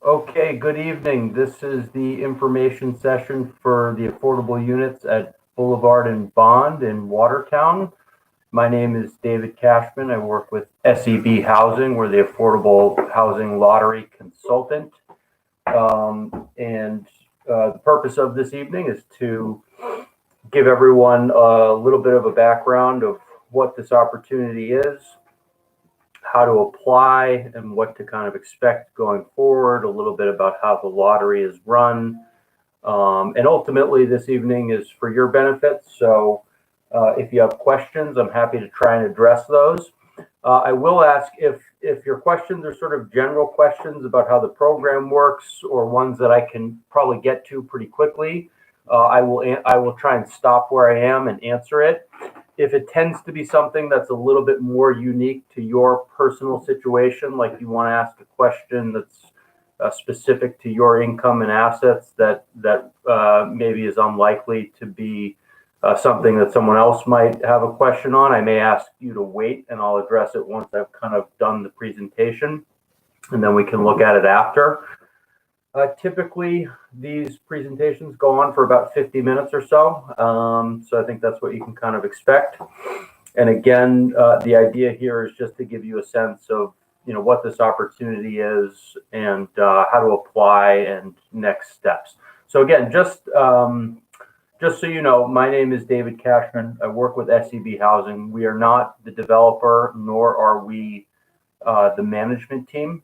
Okay, good evening. This is the information session for the affordable units at Boulevard and Bond in Watertown. My name is David Cashman. I work with SEB Housing. We're the Affordable Housing Lottery Consultant. The purpose of this evening is to give everyone a little bit of a background of what this opportunity is, how to apply, and what to kind of expect going forward, a little bit about how the lottery is run. And ultimately, this evening is for your benefit. So if you have questions, I'm happy to try and address those. I will ask if your questions are sort of general questions about how the program works or ones that I can probably get to pretty quickly, I will try and stop where I am and answer it. If it tends to be something that's a little bit more unique to your personal situation, like you want to ask a question that's specific to your income and assets that maybe is unlikely to be something that someone else might have a question on, I may ask you to wait and I'll address it once I've kind of done the presentation, and then we can look at it after. Typically, these presentations go on for about 50 minutes or so. So I think that's what you can kind of expect. And again, the idea here is just to give you a sense of, what this opportunity is and how to apply and next steps. So again, just so you know, my name is David Cashman. I work with SEB Housing. We are not the developer, nor are we the management team,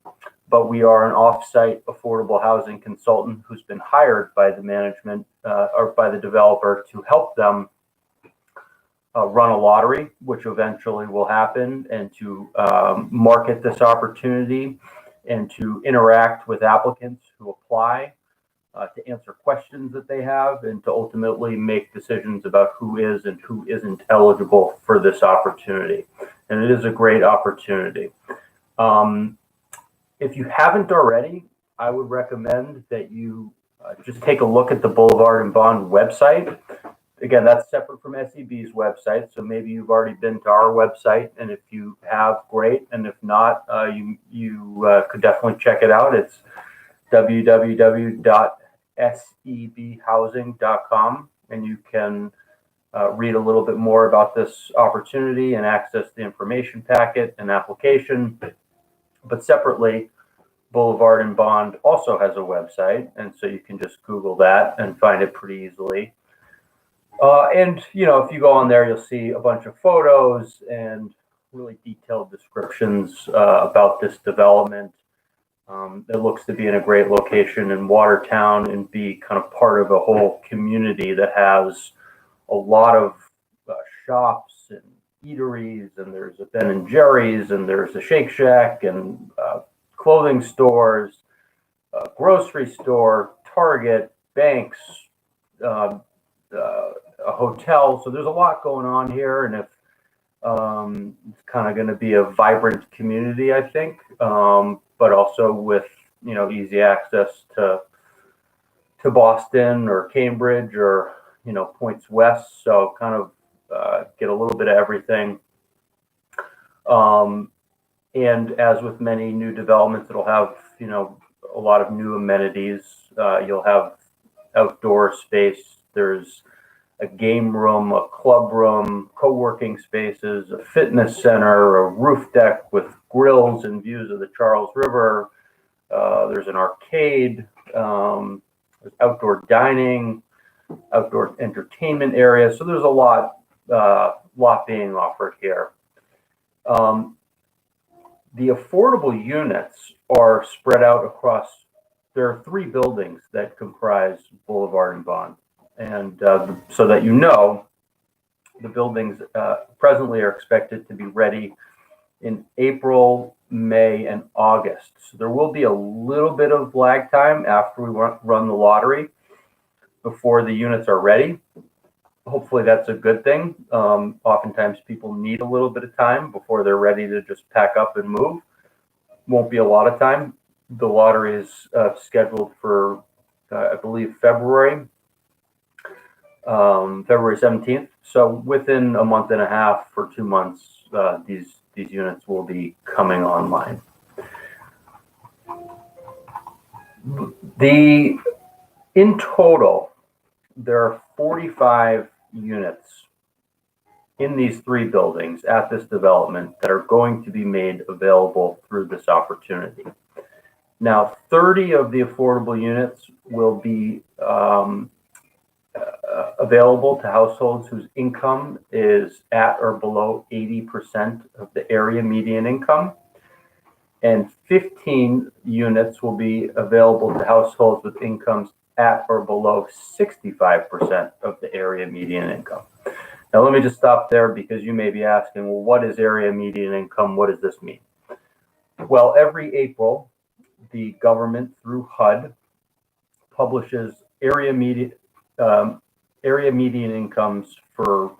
but we are an off-site affordable housing consultant who's been hired by the management or by the developer to help them run a lottery, which eventually will happen, and to market this opportunity and to interact with applicants who apply, to answer questions that they have, and to ultimately make decisions about who is and who isn't eligible for this opportunity. And it is a great opportunity. If you haven't already, I would recommend that you just take a look at the Boulevard and Bond website. Again, that's separate from SEB's website, so maybe you've already been to our website, and if you have, great. And if not, you could definitely check it out. It's www.sebhousing.com, and you can read a little bit more about this opportunity and access the information packet and application. But separately, Boulevard and Bond also has a website, and so you can just Google that and find it pretty easily. And if you go on there, you'll see a bunch of photos and really detailed descriptions about this development. It looks to be in a great location in Watertown and be kind of part of a whole community that has a lot of shops and eateries, and there's a Ben and Jerry's, and there's a Shake Shack, and clothing stores, grocery store, Target, banks, a hotel. So there's a lot going on here, and if it's kind of going to be a vibrant community, I think, but also with easy access to Boston or Cambridge or points west. So kind of get a little bit of everything. And as with many new developments, it'll have a lot of new amenities. You'll have outdoor space. There's a game room, a club room, co-working spaces, a fitness center, a roof deck with grills and views of the Charles River. There's an arcade. There's outdoor dining, outdoor entertainment area. So there's a lot being offered here. The affordable units are spread out across. There are 3 buildings that comprise Boulevard and Bond. And so that the buildings presently are expected to be ready in April, May, and August. So there will be a little bit of lag time after we run the lottery before the units are ready. Hopefully that's a good thing. Oftentimes people need a little bit of time before they're ready to just pack up and move. Won't be a lot of time. The lottery is scheduled for, I believe, February 17th. So within a month and a half or 2 months, these units will be coming online. In total, there are 45 units in these 3 buildings at this development that are going to be made available through this opportunity. Now, 30 of the affordable units will be available to households whose income is at or below 80% of the area median income, and 15 units will be available to households with incomes at or below 65% of the area median income. Now, let me just stop there because you may be asking, well, what is area median income? What does this mean? Well, every April, the government through HUD publishes area median incomes for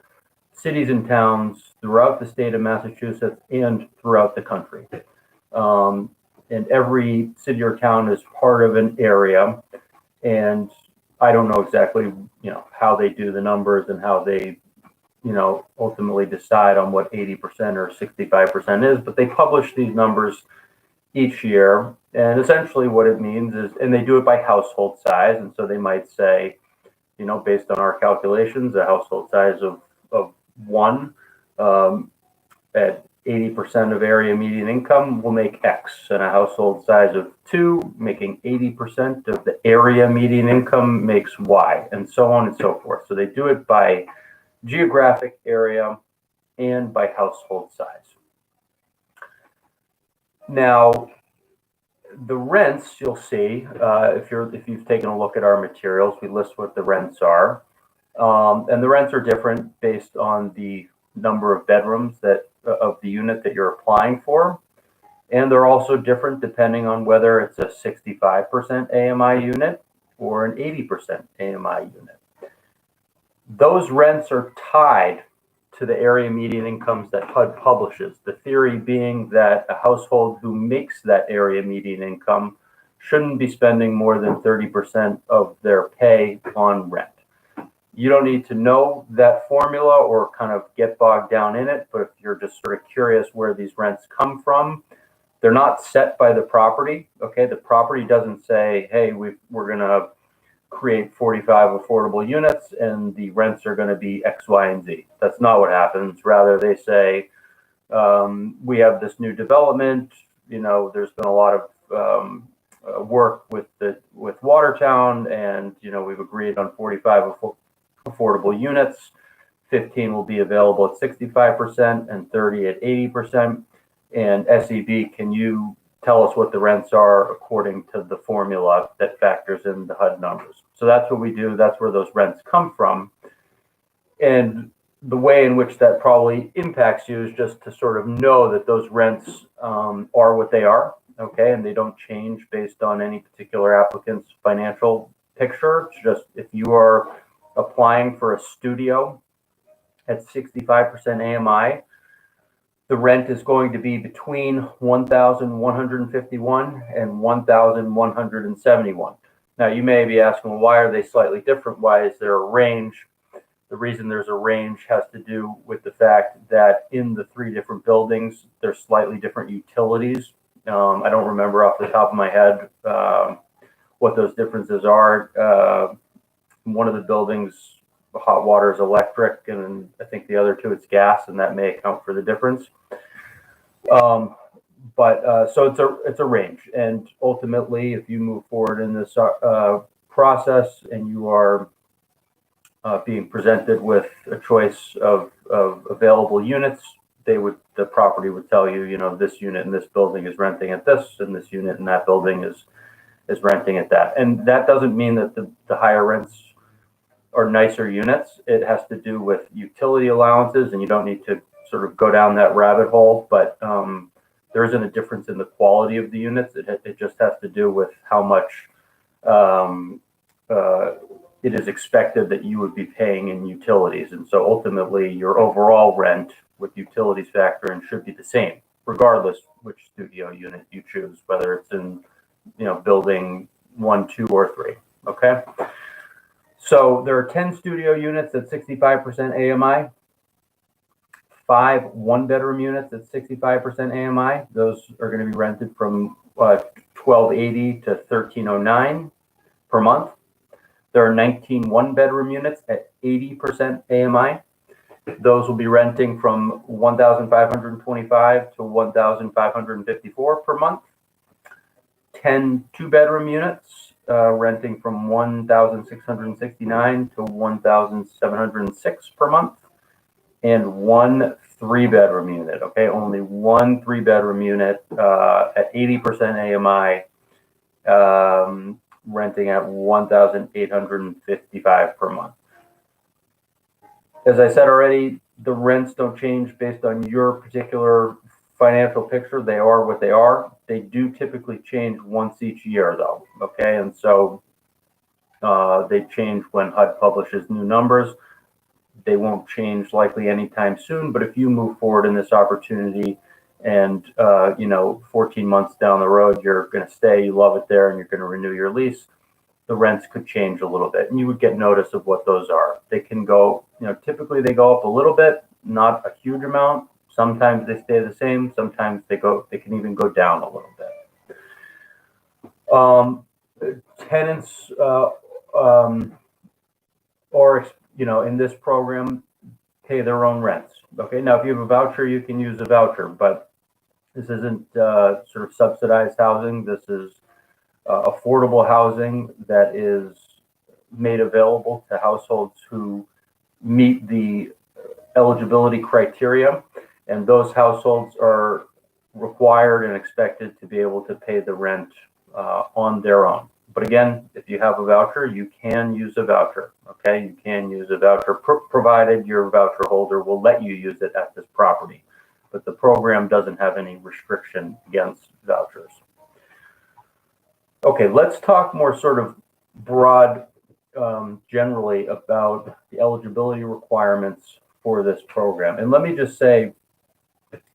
cities and towns throughout the state of Massachusetts and throughout the country. And every city or town is part of an area, and I don't know exactly, how they do the numbers and how they, ultimately decide on what 80% or 65% is, but they publish these numbers each year. And essentially what it means is, and they do it by household size. And so they might say, based on our calculations, a household size of 1 at 80% of area median income will make X, and a household size of 2 making 80% of the area median income makes Y, and so on and so forth. So they do it by geographic area and by household size. Now, the rents you'll see, if you've taken a look at our materials, we list what the rents are, and the rents are different based on the number of bedrooms of the unit that you're applying for, and they're also different depending on whether it's a 65% AMI unit or an 80% AMI unit. Those rents are tied to the area median incomes that HUD publishes. The theory being that a household who makes that area median income shouldn't be spending more than 30% of their pay on rent. You don't need to know that formula or kind of get bogged down in it, but if you're just sort of curious where these rents come from, they're not set by the property. Okay, the property doesn't say, hey, we're going to create 45 affordable units and the rents are going to be X, Y, and Z. That's not what happens. Rather, they say, we have this new development. There's been a lot of work with Watertown, and we've agreed on 45 affordable units. 15 will be available at 65% and 30 at 80%. And SEB, can you tell us what the rents are according to the formula that factors in the HUD numbers? So that's what we do. That's where those rents come from. And the way in which that probably impacts you is just to sort of know that those rents are what they are, okay? And they don't change based on any particular applicant's financial picture. It's just if you are applying for a studio at 65% AMI, the rent is going to be between $1,151 and $1,171. Now, you may be asking, well, why are they slightly different? Why is there a range? The reason there's a range has to do with the fact that in the 3 different buildings, there's slightly different utilities. I don't remember off the top of my head what those differences are. One of the buildings, the hot water is electric, and I think the other 2 it's gas, and that may account for the difference. So it's a range, and ultimately, if you move forward in this process and you are being presented with a choice of available units, the property would tell you, this unit in this building is renting at this, and this unit in that building is renting at that. And that doesn't mean that the higher rents are nicer units. It has to do with utility allowances, and you don't need to sort of go down that rabbit hole, but there isn't a difference in the quality of the units. It just has to do with how much it is expected that you would be paying in utilities. And so ultimately your overall rent with utilities factor in should be the same, regardless which studio unit you choose, whether it's in building 1, 2, or 3. Okay. So there are 10 studio units at 65% AMI, 5 1-bedroom units at 65% AMI. Those are going to be rented from $1,280 to $1,309 per month. There are 19 one-bedroom units at 80% AMI. Those will be renting from $1,525 to $1,554 per month. 10 two-bedroom units renting from $1,669 to $1,706 per month, and one three-bedroom unit. Okay, only one three-bedroom unit at 80% AMI, renting at $1,855 per month. As I said already, the rents don't change based on your particular financial picture. They are what they are. They do typically change once each year, though. Okay, and so they change when HUD publishes new numbers. They won't change likely anytime soon. But if you move forward in this opportunity, and 14 months down the road, you're going to stay, you love it there, and you're going to renew your lease, the rents could change a little bit, and you would get notice of what those are. They can go, typically they go up a little bit, not a huge amount. Sometimes they stay the same. Sometimes they can even go down a little bit. Tenants, in this program, pay their own rents. Okay, now if you have a voucher, you can use a voucher, but this isn't sort of subsidized housing. This is affordable housing that is made available to households who meet the eligibility criteria, and those households are required and expected to be able to pay the rent on their own. But again, if you have a voucher, you can use a voucher. Okay, you can use a voucher provided your voucher holder will let you use it at this property. But the program doesn't have any restriction against vouchers. Okay, let's talk more sort of broad, generally about the eligibility requirements for this program. And let me just say,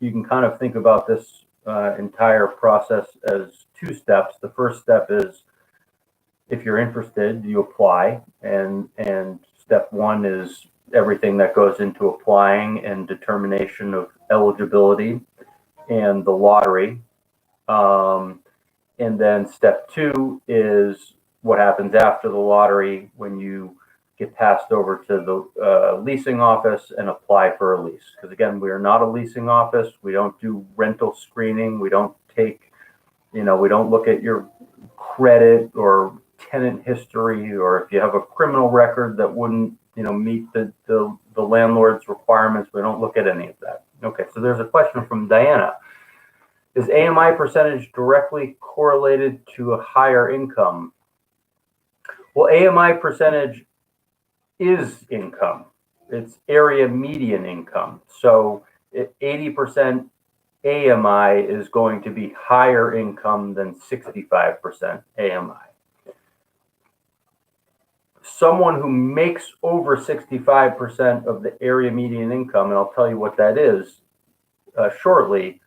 you can kind of think about this entire process as two steps. The first step is, if you're interested, you apply, and step one is everything that goes into applying and determination of eligibility and the lottery. And then step two is what happens after the lottery when you get passed over to the leasing office and apply for a lease. Because again, we are not a leasing office. We don't do rental screening. We don't take, we don't look at your credit or tenant history, or if you have a criminal record that wouldn't, meet the landlord's requirements. We don't look at any of that. Okay, so there's a question from Diana. Is AMI percentage directly correlated to a higher income? Well, AMI percentage is income. It's area median income. So 80% AMI is going to be higher income than 65% AMI. Someone who makes over 65% of the area median income, and I'll tell you what that is shortly,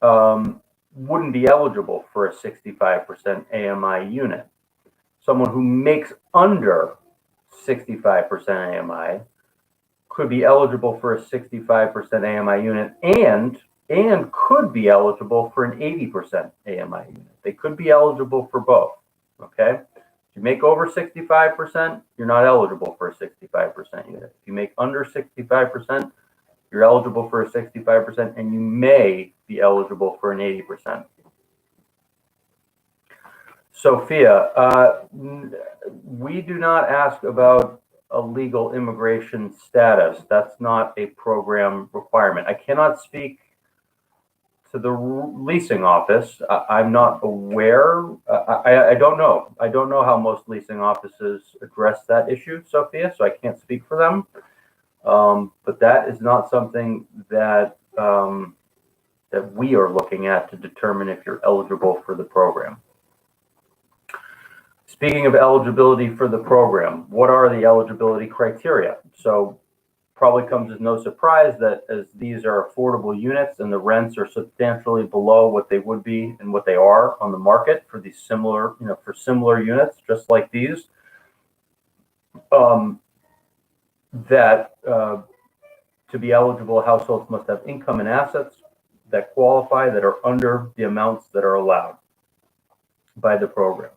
wouldn't be eligible for a 65% AMI unit. Someone who makes under 65% AMI could be eligible for a 65% AMI unit and could be eligible for an 80% AMI unit. They could be eligible for both, okay? If you make over 65%, you're not eligible for a 65% unit. If you make under 65%, you're eligible for a 65%, and you may be eligible for an 80%. Sophia, we do not ask about a legal immigration status. That's not a program requirement. I cannot speak to the leasing office. I'm not aware. I don't know. I don't know how most leasing offices address that issue, Sophia, so I can't speak for them. But that is not something that that we are looking at to determine if you're eligible for the program. Speaking of eligibility for the program, what are the eligibility criteria? So probably comes as no surprise that as these are affordable units and the rents are substantially below what they would be and what they are on the market for these similar, for similar units just like these, that to be eligible, households must have income and assets that qualify that are under the amounts that are allowed. by the program.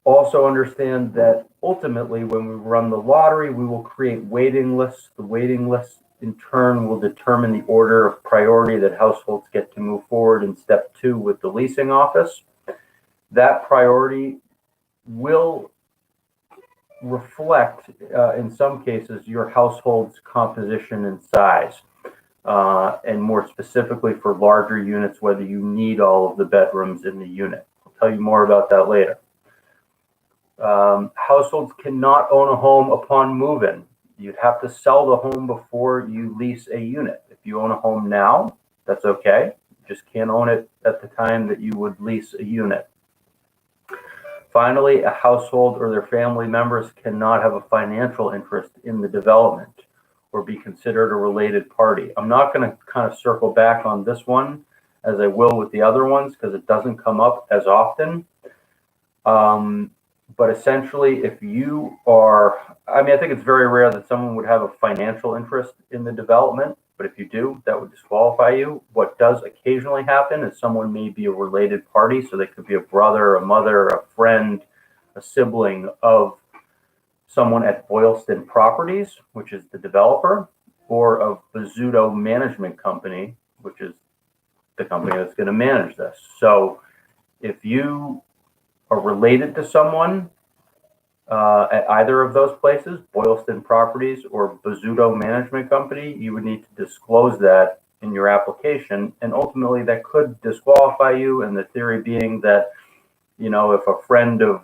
Also understand that ultimately when we run the lottery, we will create waiting lists. The waiting lists in turn will determine the order of priority that households get to move forward in step 2 with the leasing office. That priority will reflect, in some cases, your household's composition and size, and more specifically for larger units, whether you need all of the bedrooms in the unit. I'll tell you more about that later. Households cannot own a home upon move-in. You'd have to sell the home before you lease a unit. If you own a home now, that's okay. You just can't own it at the time that you would lease a unit. Finally, a household or their family members cannot have a financial interest in the development or be considered a related party. I'm not going to kind of circle back on this one as I will with the other ones because it doesn't come up as often. But essentially, if you are, I think it's very rare that someone would have a financial interest in the development, but if you do, that would disqualify you. What does occasionally happen is someone may be a related party, so they could be a brother, a mother, a friend, a sibling of someone at Boylston Properties, which is the developer, or of Blvd Management Company, which is the company that's going to manage this. So if you are related to someone at either of those places, Boylston Properties or Blvd Management Company, you would need to disclose that in your application, and ultimately that could disqualify you. And the theory being that, if a friend of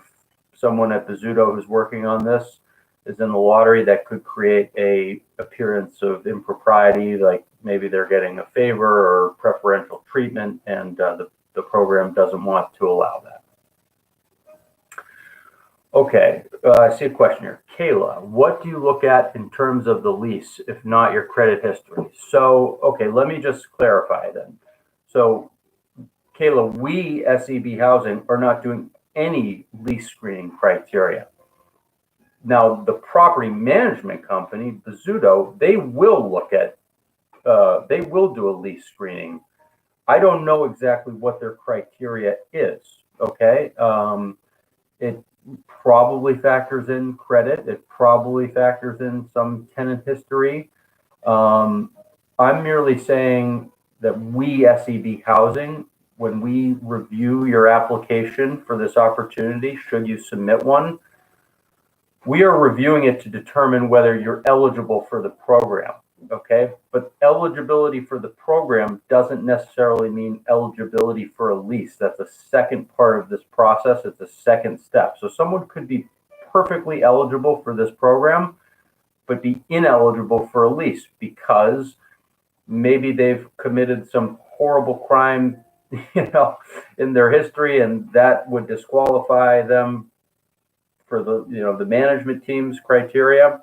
someone at Blvd who's working on this is in the lottery, that could create a appearance of impropriety, like maybe they're getting a favor or preferential treatment, and the program doesn't want to allow that. Okay, I see a question here. Kayla, what do you look at in terms of the lease, if not your credit history? So, okay, let me just clarify then. So, Kayla, we, SEB Housing, are not doing any lease screening criteria. Now, the property management company, Blvd, they will look at, they will do a lease screening. I don't know exactly what their criteria is, okay? It probably factors in credit. It probably factors in some tenant history. I'm merely saying that we, SEB Housing, when we review your application for this opportunity, should you submit one, we are reviewing it to determine whether you're eligible for the program, okay? But eligibility for the program doesn't necessarily mean eligibility for a lease. That's a second part of this process. It's a second step. So someone could be perfectly eligible for this program, but be ineligible for a lease because maybe they've committed some horrible crime, in their history, and that would disqualify them for the management team's criteria.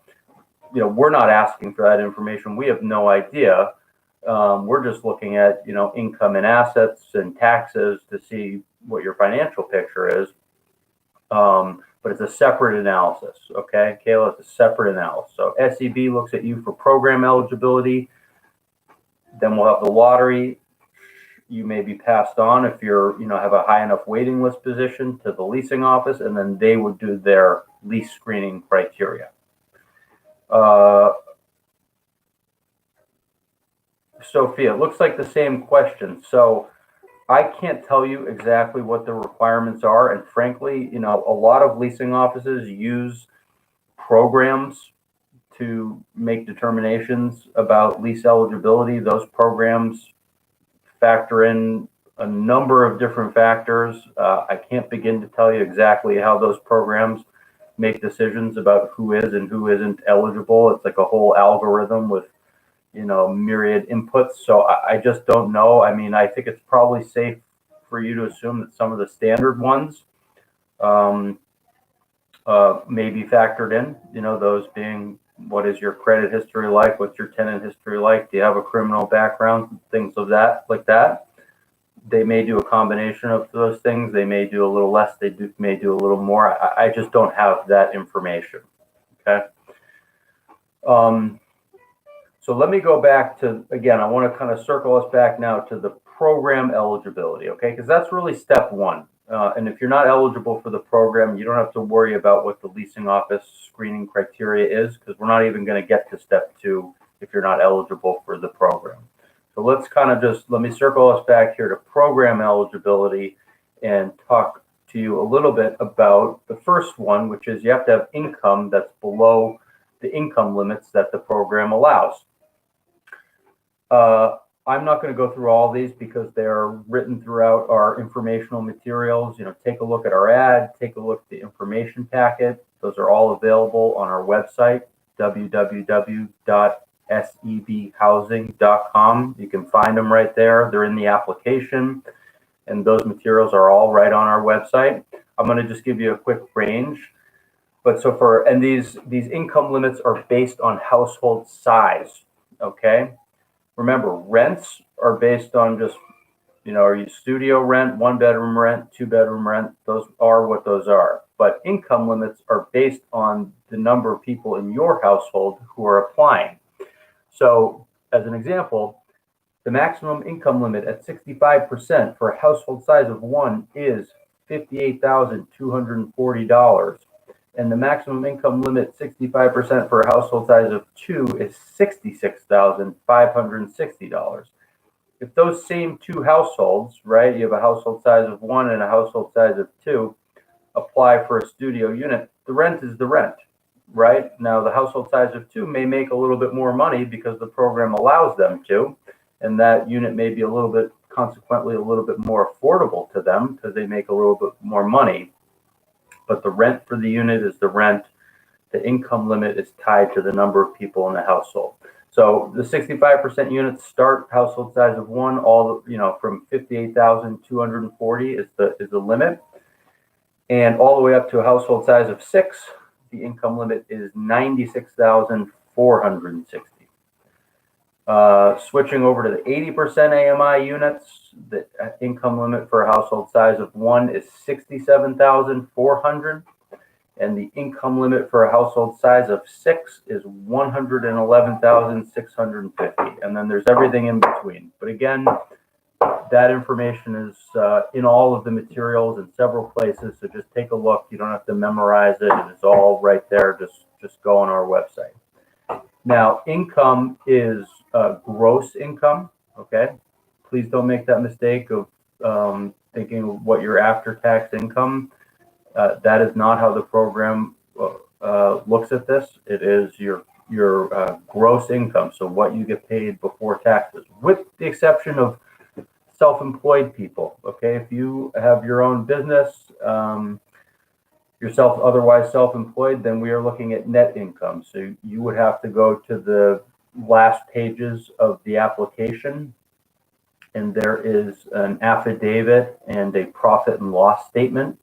We're not asking for that information. We have no idea. We're just looking at, income and assets and taxes to see what your financial picture is. But it's a separate analysis, okay? Kayla, it's a separate analysis. So SEB looks at you for program eligibility. Then we'll have the lottery. You may be passed on if you're, have a high enough waiting list position to the leasing office, and then they would do their lease screening criteria. Sophia, it looks like the same question. So I can't tell you exactly what the requirements are. And frankly, a lot of leasing offices use programs to make determinations about lease eligibility. Those programs factor in a number of different factors. I can't begin to tell you exactly how those programs make decisions about who is and who isn't eligible. It's like a whole algorithm with, myriad inputs. So I just don't know. I think it's probably safe for you to assume that some of the standard ones may be factored in, those being, what is your credit history like? What's your tenant history like? Do you have a criminal background? Things of that, like that. They may do a combination of those things. They may do a little less. They may do a little more. I just don't have that information. Okay. So let me go back to, again, I want to kind of circle us back now to the program eligibility, okay? Because that's really step one. And if you're not eligible for the program, you don't have to worry about what the leasing office screening criteria is, because we're not even going to get to step two if you're not eligible for the program. So let's kind of let me circle us back here to program eligibility and talk to you a little bit about the first one, which is you have to have income that's below the income limits that the program allows. I'm not going to go through all these because they are written throughout our informational materials. Take a look at our ad, take a look at the information packet. Those are all available on our website, www.sebhousing.com. You can find them right there. They're in the application, and those materials are all right on our website. I'm going to just give you a quick range. But these income limits are based on household size, okay? Remember, rents are based on just, are you studio rent, 1-bedroom rent, 2-bedroom rent? Those are what those are. But income limits are based on the number of people in your household who are applying. So, as an example, the maximum income limit at 65% for a household size of 1 is $58,240. And the maximum income limit, 65% for a household size of 2, is $66,560. If those same two households, right, you have a household size of 1 and a household size of 2, apply for a studio unit, the rent is the rent, right? Now, the household size of 2 may make a little bit more money because the program allows them to, and that unit may be consequently a little bit more affordable to them because they make a little bit more money. But the rent for the unit is the rent. The income limit is tied to the number of people in the household. So the 65% units start household size of 1, from 58,240 is the limit, and all the way up to a household size of 6, the income limit is 96,460. Switching over to the 80% AMI units, the income limit for a household size of 1 is 67,400, and the income limit for a household size of 6 is 111,650. And then there's everything in between. But again, that information is in all of the materials in several places. So just take a look. You don't have to memorize it. It is all right there. Just go on our website. Now, income is gross income, okay? Please don't make that mistake of thinking of what your after-tax income. That is not how the program looks at this. It is your gross income, so what you get paid before taxes, with the exception of self-employed people, okay? If you have your own business, yourself otherwise self-employed, then we are looking at net income. So you would have to go to the last pages of the application, and there is an affidavit and a profit and loss statements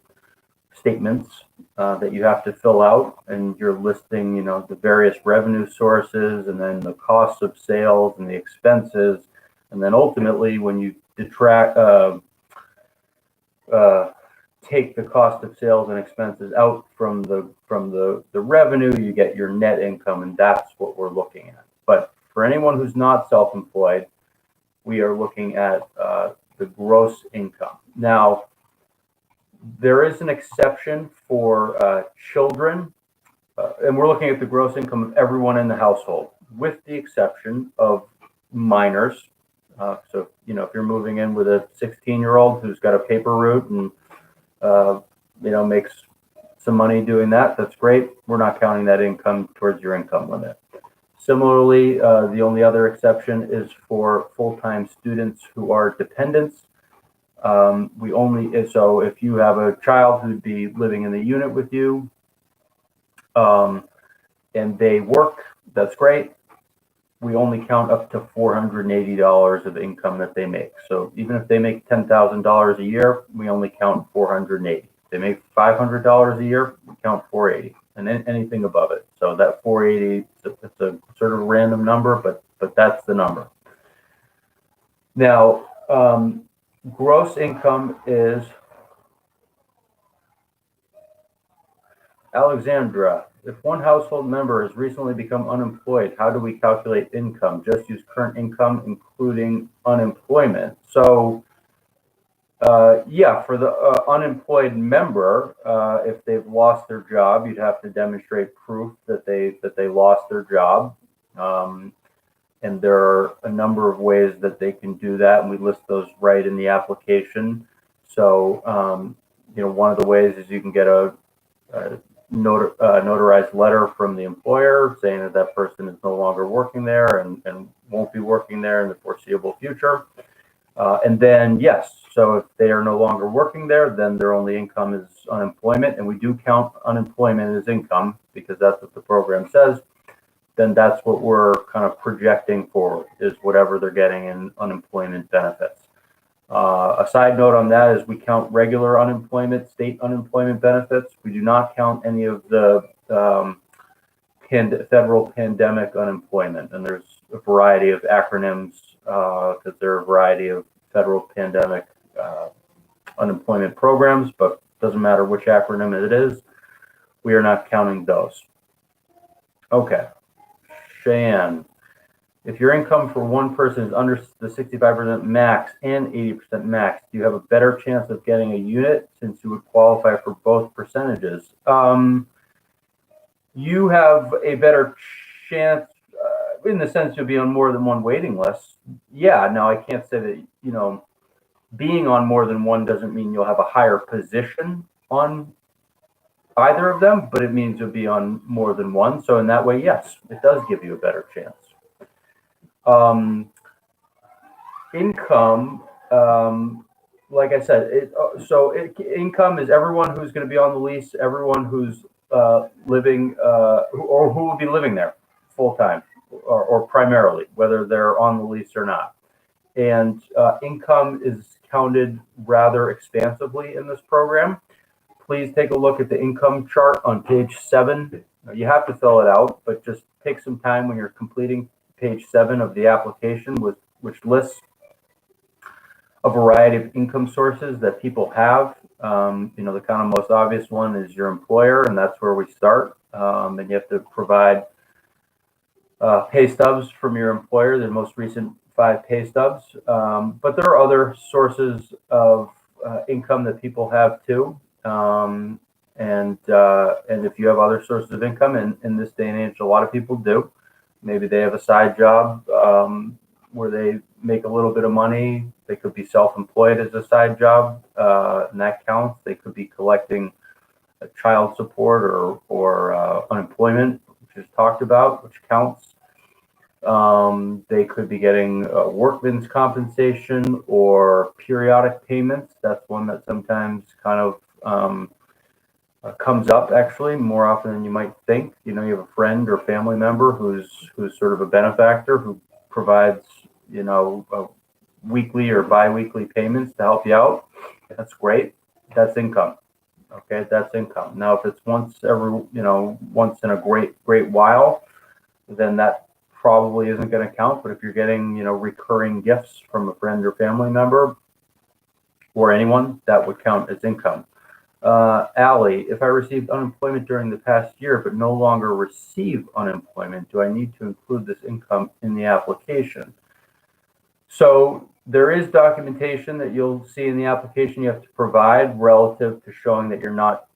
that you have to fill out, and you're listing, the various revenue sources, and then the costs of sales and the expenses, and then ultimately when you take the cost of sales and expenses out from the revenue, you get your net income, and that's what we're looking at. But for anyone who's not self-employed, we are looking at the gross income. Now, there is an exception for children, and we're looking at the gross income of everyone in the household, with the exception of minors. So, if you're moving in with a 16-year-old who's got a paper route and makes some money doing that, that's great. We're not counting that income towards your income limit. Similarly, the only other exception is for full-time students who are dependents. So if you have a child who'd be living in the unit with you, and they work, that's great. We only count up to $480 of income that they make. So even if they make $10,000 a year, we only count $480. If they make $500 a year, we count $480, and then anything above it. So that $480, it's a sort of random number, but that's the number. Now, gross income is, Alexandra, If one household member has recently become unemployed, how do we calculate income? Just use current income, including unemployment. So, yeah, for the unemployed member, if they've lost their job, you'd have to demonstrate proof that they lost their job. And there are a number of ways that they can do that, and we list those right in the application. So, one of the ways is you can get a notarized letter from the employer saying that that person is no longer working there and won't be working there in the foreseeable future. And then, yes, so if they are no longer working there, then their only income is unemployment, and we do count unemployment as income because that's what the program says. Then that's what we're kind of projecting forward, is whatever they're getting in unemployment benefits. A side note on that is we count regular unemployment, state unemployment benefits. We do not count any of the federal pandemic unemployment. And there's a variety of acronyms because there are a variety of federal pandemic unemployment programs, but it doesn't matter which acronym it is. We are not counting those. Okay. Cheyenne, if your income for one person is under the 65% max and 80% max, do you have a better chance of getting a unit since you would qualify for both percentages? You have a better chance in the sense you'll be on more than one waiting list. Yeah, now I can't say that, being on more than one doesn't mean you'll have a higher position on either of them, but it means you'll be on more than one. So in that way, yes, it does give you a better chance. Income, like I said, income is everyone who's going to be on the lease, everyone who's living or who will be living there full time or primarily, whether they're on the lease or not. And income is counted rather expansively in this program. Please take a look at the income chart on page 7. You have to fill it out, but just take some time when you're completing page 7 of the application, which lists a variety of income sources that people have. The kind of most obvious one is your employer, and that's where we start. And you have to provide pay stubs from your employer, the most recent 5 pay stubs. But there are other sources of income that people have too. And if you have other sources of income in this day and age, a lot of people do. Maybe they have a side job where they make a little bit of money. They could be self-employed as a side job, and that counts. They could be collecting child support or unemployment, which is talked about, which counts. They could be getting workman's compensation or periodic payments. That's one that sometimes kind of comes up actually more often than you might think. You have a friend or family member who's sort of a benefactor who provides, weekly or bi-weekly payments to help you out. That's great. That's income. Okay, that's income. Now, if it's once in a great while, then that probably isn't going to count. But if you're getting, recurring gifts from a friend or family member or anyone, that would count as income. Allie, if I received unemployment during the past year but no longer receive unemployment, do I need to include this income in the application? So there is documentation that you'll see in the application you have to provide relative to showing that you're not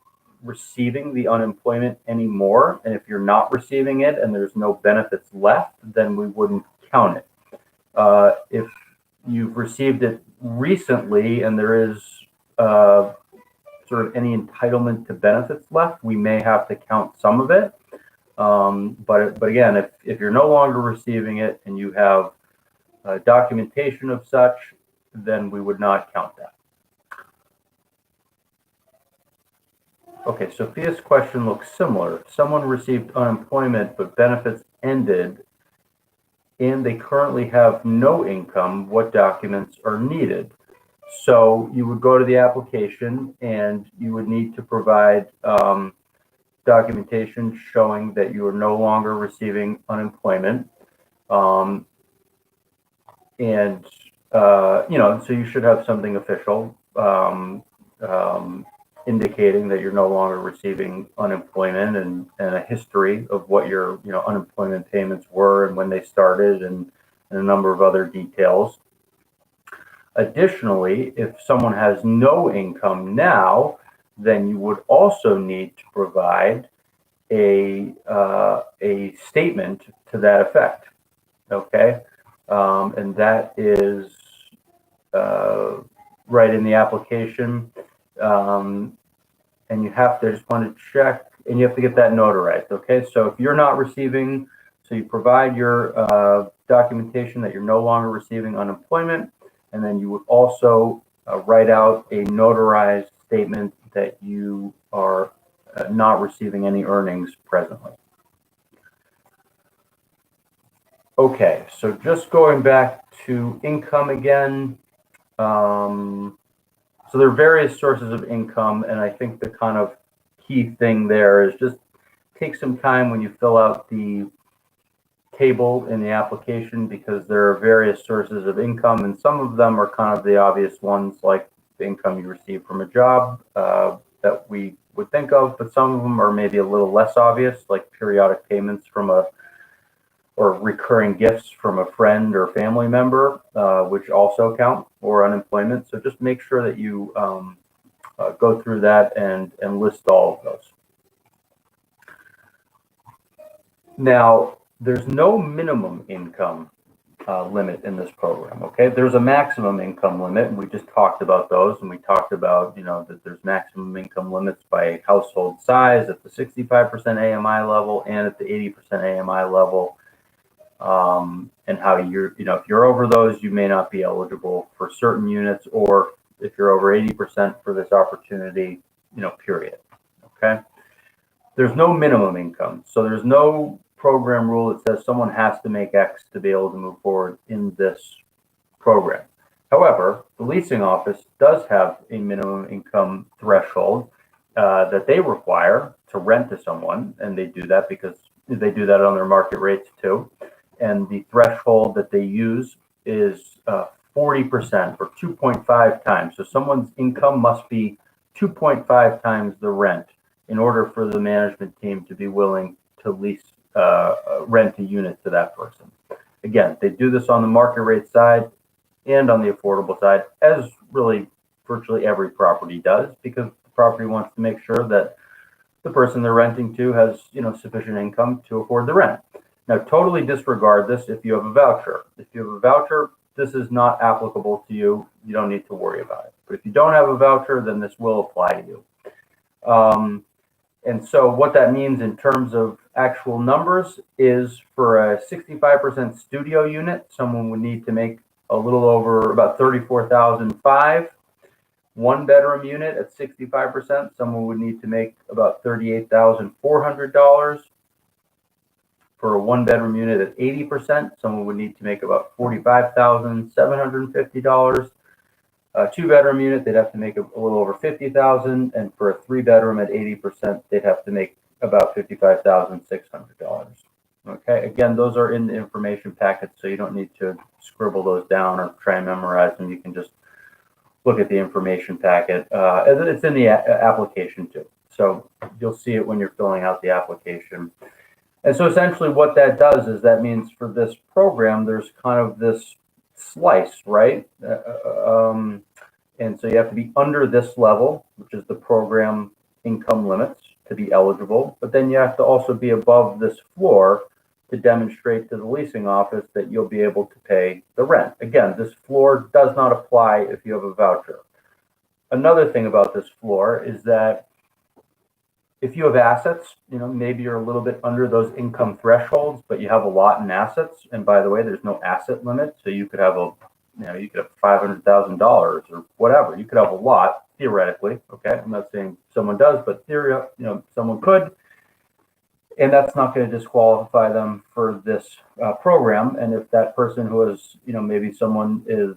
receiving the unemployment anymore. And if you're not receiving it and there's no benefits left, then we wouldn't count it. If you've received it recently and there is sort of any entitlement to benefits left, we may have to count some of it. But again, if you're no longer receiving it and you have documentation of such, then we would not count that. Okay, Sophia's question looks similar. Someone received unemployment, but benefits ended, and they currently have no income. What documents are needed? So you would go to the application and you would need to provide documentation showing that you are no longer receiving unemployment. So you should have something official. indicating that you're no longer receiving unemployment, and a history of what your unemployment payments were and when they started, and a number of other details. Additionally, if someone has no income now, then you would also need to provide a statement to that effect. Okay, and that is right in the application. And you have to, I just want to check, and you have to get that notarized. Okay, so if you're not receiving, so you provide your documentation that you're no longer receiving unemployment, and then you would also write out a notarized statement that you are not receiving any earnings presently. Okay, so just going back to income again. So there are various sources of income, and I think the kind of key thing there is just take some time when you fill out the table in the application, because there are various sources of income, and some of them are kind of the obvious ones, like the income you receive from a job that we would think of, but some of them are maybe a little less obvious, like periodic payments from or recurring gifts from a friend or family member, which also count, or unemployment. So just make sure that you go through that and list all of those. Now, there's no minimum income limit in this program, okay? There's a maximum income limit, and we just talked about those, and we talked about, that there's maximum income limits by household size at the 65% AMI level and at the 80% AMI level. And how if you're over those, you may not be eligible for certain units, or if you're over 80% for this opportunity, period. Okay. There's no minimum income. So there's no program rule that says someone has to make X to be able to move forward in this program. However, the leasing office does have a minimum income threshold that they require to rent to someone, and they do that because they do that on their market rates too. And the threshold that they use is 40%, or 2.5 times. So someone's income must be 2.5 times the rent in order for the management team to be willing to lease, rent a unit to that person. Again, they do this on the market rate side and on the affordable side, as really virtually every property does, because the property wants to make sure that the person they're renting to has, sufficient income to afford the rent. Now, totally disregard this if you have a voucher. If you have a voucher, this is not applicable to you. You don't need to worry about it. But if you don't have a voucher, then this will apply to you. And so what that means in terms of actual numbers is, for a 65% studio unit, someone would need to make a little over about $34,500. One bedroom unit at 65%, someone would need to make about $38,400. For a one bedroom unit at 80%, someone would need to make about $45,750. A two bedroom unit, they'd have to make a little over $50,000, and for a three bedroom at 80%, they'd have to make about $55,600. Okay, again, those are in the information packet, so you don't need to scribble those down or try and memorize them. You can just look at the information packet. It's in the application too, so you'll see it when you're filling out the application. And so essentially what that does is, that means for this program, there's kind of this slice, right? And so you have to be under this level, which is the program income limits, to be eligible. But then you have to also be above this floor to demonstrate to the leasing office that you'll be able to pay the rent. Again, this floor does not apply if you have a voucher. Another thing about this floor is that if you have assets, maybe you're a little bit under those income thresholds, but you have a lot in assets. And by the way, there's no asset limit. So you could have you could have $500,000 or whatever. You could have a lot, theoretically. Okay. I'm not saying someone does, but someone could. And that's not going to disqualify them for this program. And if that person who is, maybe someone is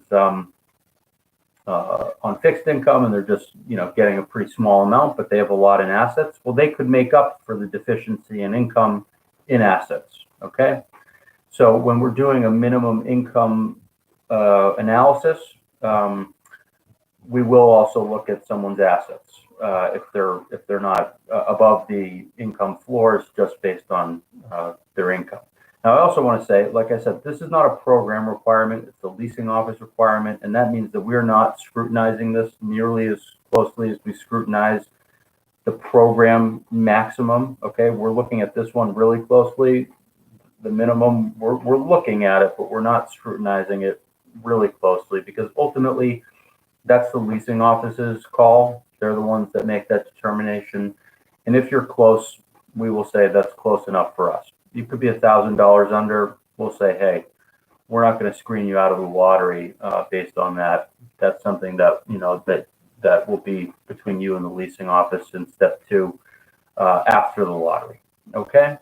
on fixed income and they're just, getting a pretty small amount, but they have a lot in assets, well, they could make up for the deficiency in income in assets. Okay. So when we're doing a minimum income analysis, we will also look at someone's assets if they're not above the income floors just based on their income. Now, I also want to say, like I said, this is not a program requirement; it's a leasing office requirement, and that means that we're not scrutinizing this nearly as closely as we scrutinize the program maximum. Okay, we're looking at this one really closely. The minimum, we're looking at it, but we're not scrutinizing it really closely because ultimately that's the leasing office's call. They're the ones that make that determination. And if you're close, we will say that's close enough for us. You could be $1,000 under. We'll say, hey, we're not going to screen you out of the lottery based on that. That's something that, that will be between you and the leasing office in step 2 after the lottery. Okay.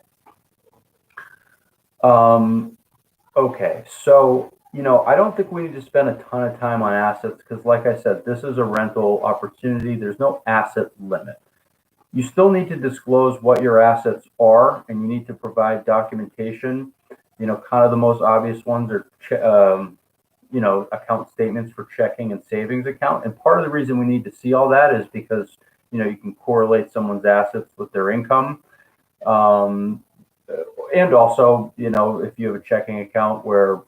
Okay. So, I don't think we need to spend a ton of time on assets because, like I said, this is a rental opportunity. There's no asset limit. You still need to disclose what your assets are, and you need to provide documentation. Kind of the most obvious ones are, account statements for checking and savings account. And part of the reason we need to see all that is because, you can correlate someone's assets with their income. And also, if you have a checking account where,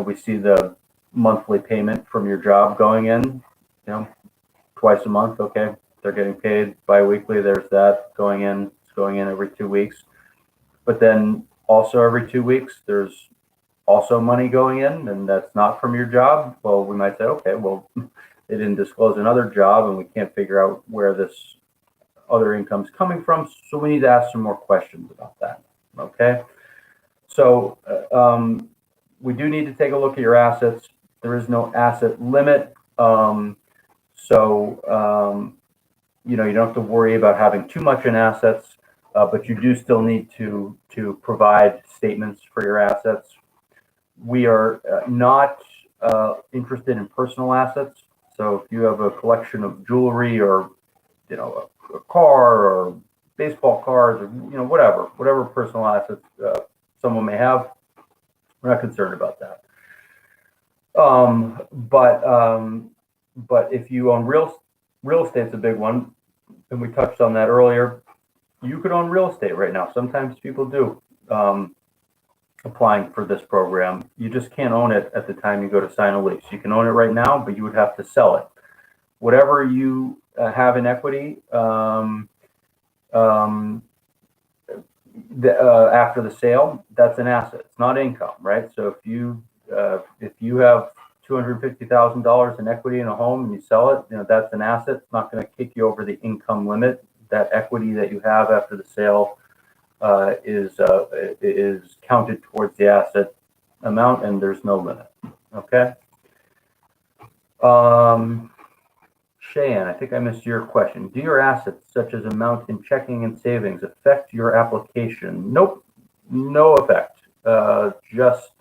we see the monthly payment from your job going in, twice a month. Okay. They're getting paid bi-weekly. There's that going in. It's going in every 2 weeks. But then also every 2 weeks, there's also money going in, and that's not from your job. Well, we might say, okay, well, they didn't disclose another job, and we can't figure out where this other income's coming from. So we need to ask some more questions about that. Okay. So we do need to take a look at your assets. There is no asset limit. You don't have to worry about having too much in assets, but you do still need to provide statements for your assets. We are not interested in personal assets. So if you have a collection of jewelry or, a car or baseball cards or, whatever personal assets someone may have, we're not concerned about that. But if you own real estate's a big one, and we touched on that earlier. You could own real estate right now. Sometimes people do applying for this program. You just can't own it at the time you go to sign a lease. You can own it right now, but you would have to sell it. Whatever you have in equity after the sale, that's an asset. It's not income, right? So if you have $250,000 in equity in a home and you sell it, that's an asset. It's not going to kick you over the income limit. That equity that you have after the sale is counted towards the asset amount, and there's no limit. Okay. Cheyenne, I think I missed your question. Do your assets, such as amount in checking and savings, affect your application? Nope, no effect. Just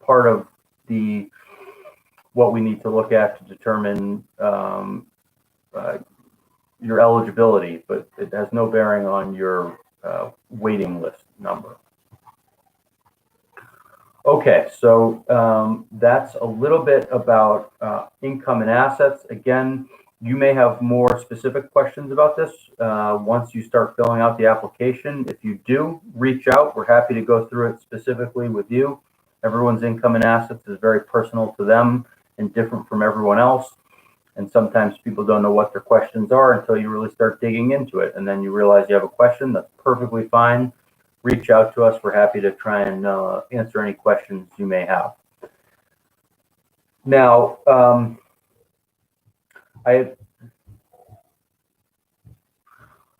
part of what we need to look at to determine your eligibility, but it has no bearing on your waiting list number. Okay, so that's a little bit about income and assets. Again, you may have more specific questions about this once you start filling out the application. If you do, reach out. We're happy to go through it specifically with you. Everyone's income and assets is very personal to them and different from everyone else. And sometimes people don't know what their questions are until you really start digging into it. And then you realize you have a question. That's perfectly fine. Reach out to us. We're happy to try and answer any questions you may have. Now,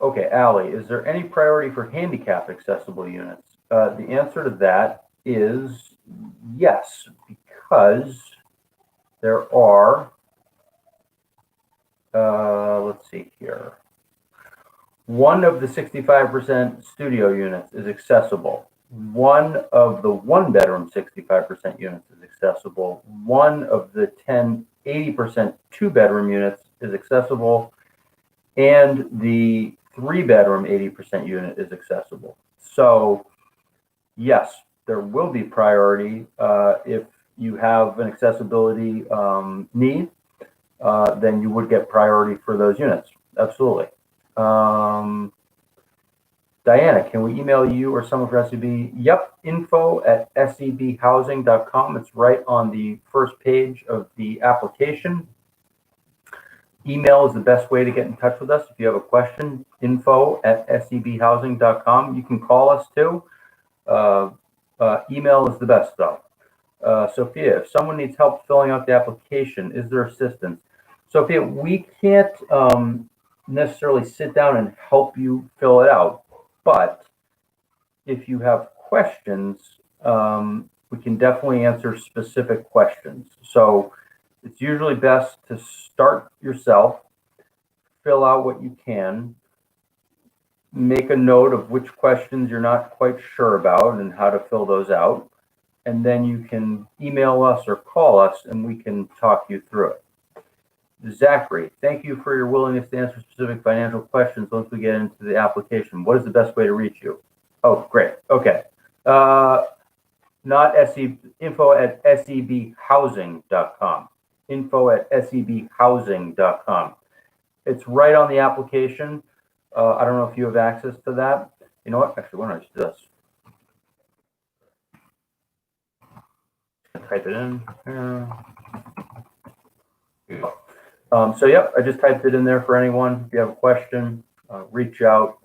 okay, Allie, is there any priority for handicap accessible units? The answer to that is yes, because there are, let's see here. One of the 65% studio units is accessible. One of the one-bedroom 65% units is accessible. One of the 80% two-bedroom units is accessible. And the three-bedroom 80% unit is accessible. So, yes, there will be priority if you have an accessibility need. then you would get priority for those units. Absolutely. Diana, can we email you or someone for SEB? Yep, info@sebhousing.com. It's right on the first page of the application. Email is the best way to get in touch with us. If you have a question, info@sebhousing.com. You can call us too. Email is the best though. Sophia, if someone needs help filling out the application, is there assistance? Sophia, we can't necessarily sit down and help you fill it out, but if you have questions, we can definitely answer specific questions. So it's usually best to start yourself, fill out what you can, make a note of which questions you're not quite sure about and how to fill those out. And then you can email us or call us and we can talk you through it. Zachary, thank you for your willingness to answer specific financial questions once we get into the application. What is the best way to reach you? Oh, great. Okay. Not SE, info@sebhousing.com. Info@sebhousing.com. It's right on the application. I don't know if you have access to that. You know what? Actually, why don't I just do this? Type it in. So yep, I just typed it in there for anyone. If you have a question, reach out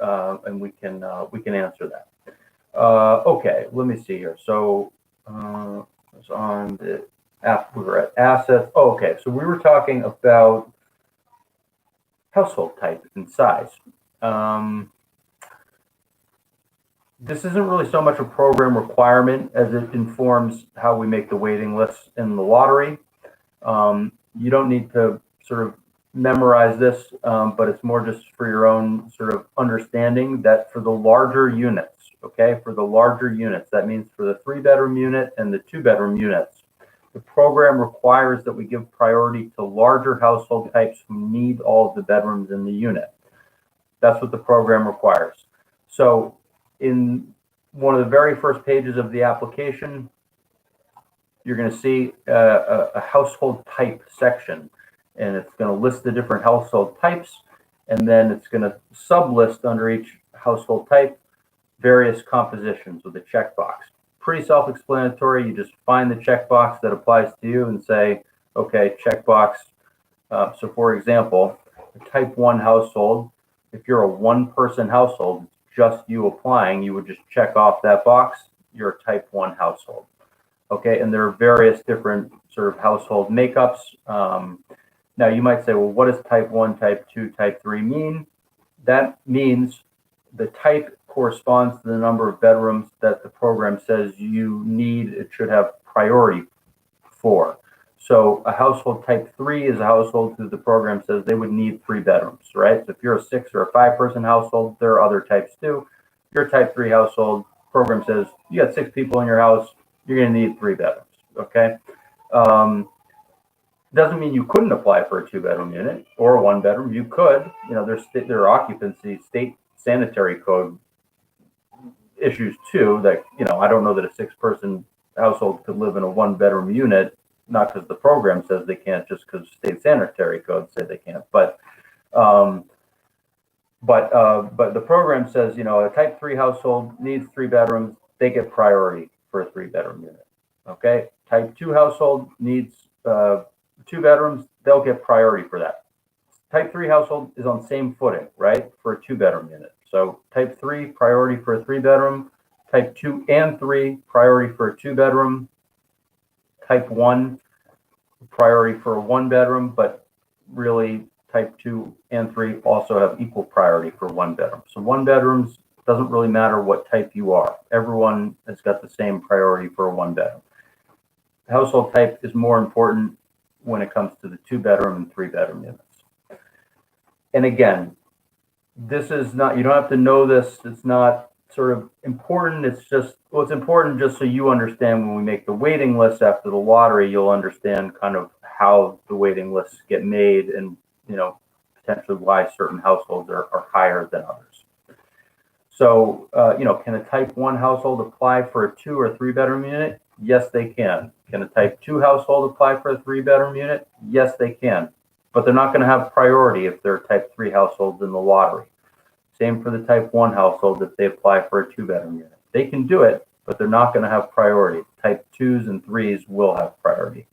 and we can answer that. Okay, let me see here. So it's on the app. We were at assets. Oh, okay, so we were talking about household type and size. This isn't really so much a program requirement as it informs how we make the waiting lists in the lottery. You don't need to sort of memorize this, but it's more just for your own sort of understanding that for the larger units, okay, for the larger units, that means for the 3-bedroom unit and the 2-bedroom units, the program requires that we give priority to larger household types who need all of the bedrooms in the unit. That's what the program requires. So in one of the very first pages of the application, you're going to see a household type section, and it's going to list the different household types, and then it's going to sublist under each household type various compositions with a checkbox. Pretty self-explanatory. You just find the checkbox that applies to you and say, okay, checkbox. So for example, a type 1 household, if you're a 1-person household, just you applying, you would just check off that box, you're a type 1 household. Okay, and there are various different sort of household makeups. Now you might say, well, what does type 1, type 2, type 3 mean? That means the type corresponds to the number of bedrooms that the program says you need, it should have priority for. So a household type 3 is a household who the program says they would need 3 bedrooms, right? So if you're a 6 or a 5-person household, there are other types too. If you're a type 3 household, program says you got 6 people in your house, you're going to need 3 bedrooms, okay? Doesn't mean you couldn't apply for a 2-bedroom unit or a 1-bedroom. You could, you know, there are occupancy, state sanitary code issues too that, you know, I don't know that a 6-person household could live in a 1-bedroom unit, not because the program says they can't, just because state sanitary codes say they can't. But the program says, you know, a type 3 household needs 3 bedrooms, they get priority for a 3-bedroom unit. Okay, type 2 household needs 2 bedrooms, they'll get priority for that. Type 3 household is on same footing, right, for a 2-bedroom unit. So type 3 priority for a 3-bedroom, type 2 and 3 priority for a 2-bedroom, type 1 priority for a 1-bedroom, but really type 2 and 3 also have equal priority for 1-bedroom. So 1-bedrooms doesn't really matter what type you are. Everyone has got the same priority for a 1-bedroom. Household type is more important when it comes to the 2-bedroom and 3-bedroom units. And again, this is not, you don't have to know this. It's not sort of important. It's just, well, it's important just so you understand when we make the waiting list after the lottery, you'll understand kind of how the waiting lists get made and, you know, potentially why certain households are higher than others. So, you know, can a type 1 household apply for a 2 or 3-bedroom unit? Yes, they can. Can a type 2 household apply for a 3-bedroom unit? Yes, they can. but they're not going to have priority if they're type 3 households in the lottery. Same for the type 1 household if they apply for a 2-bedroom unit. They can do it, but they're not going to have priority. Type 2s and 3s will have priority.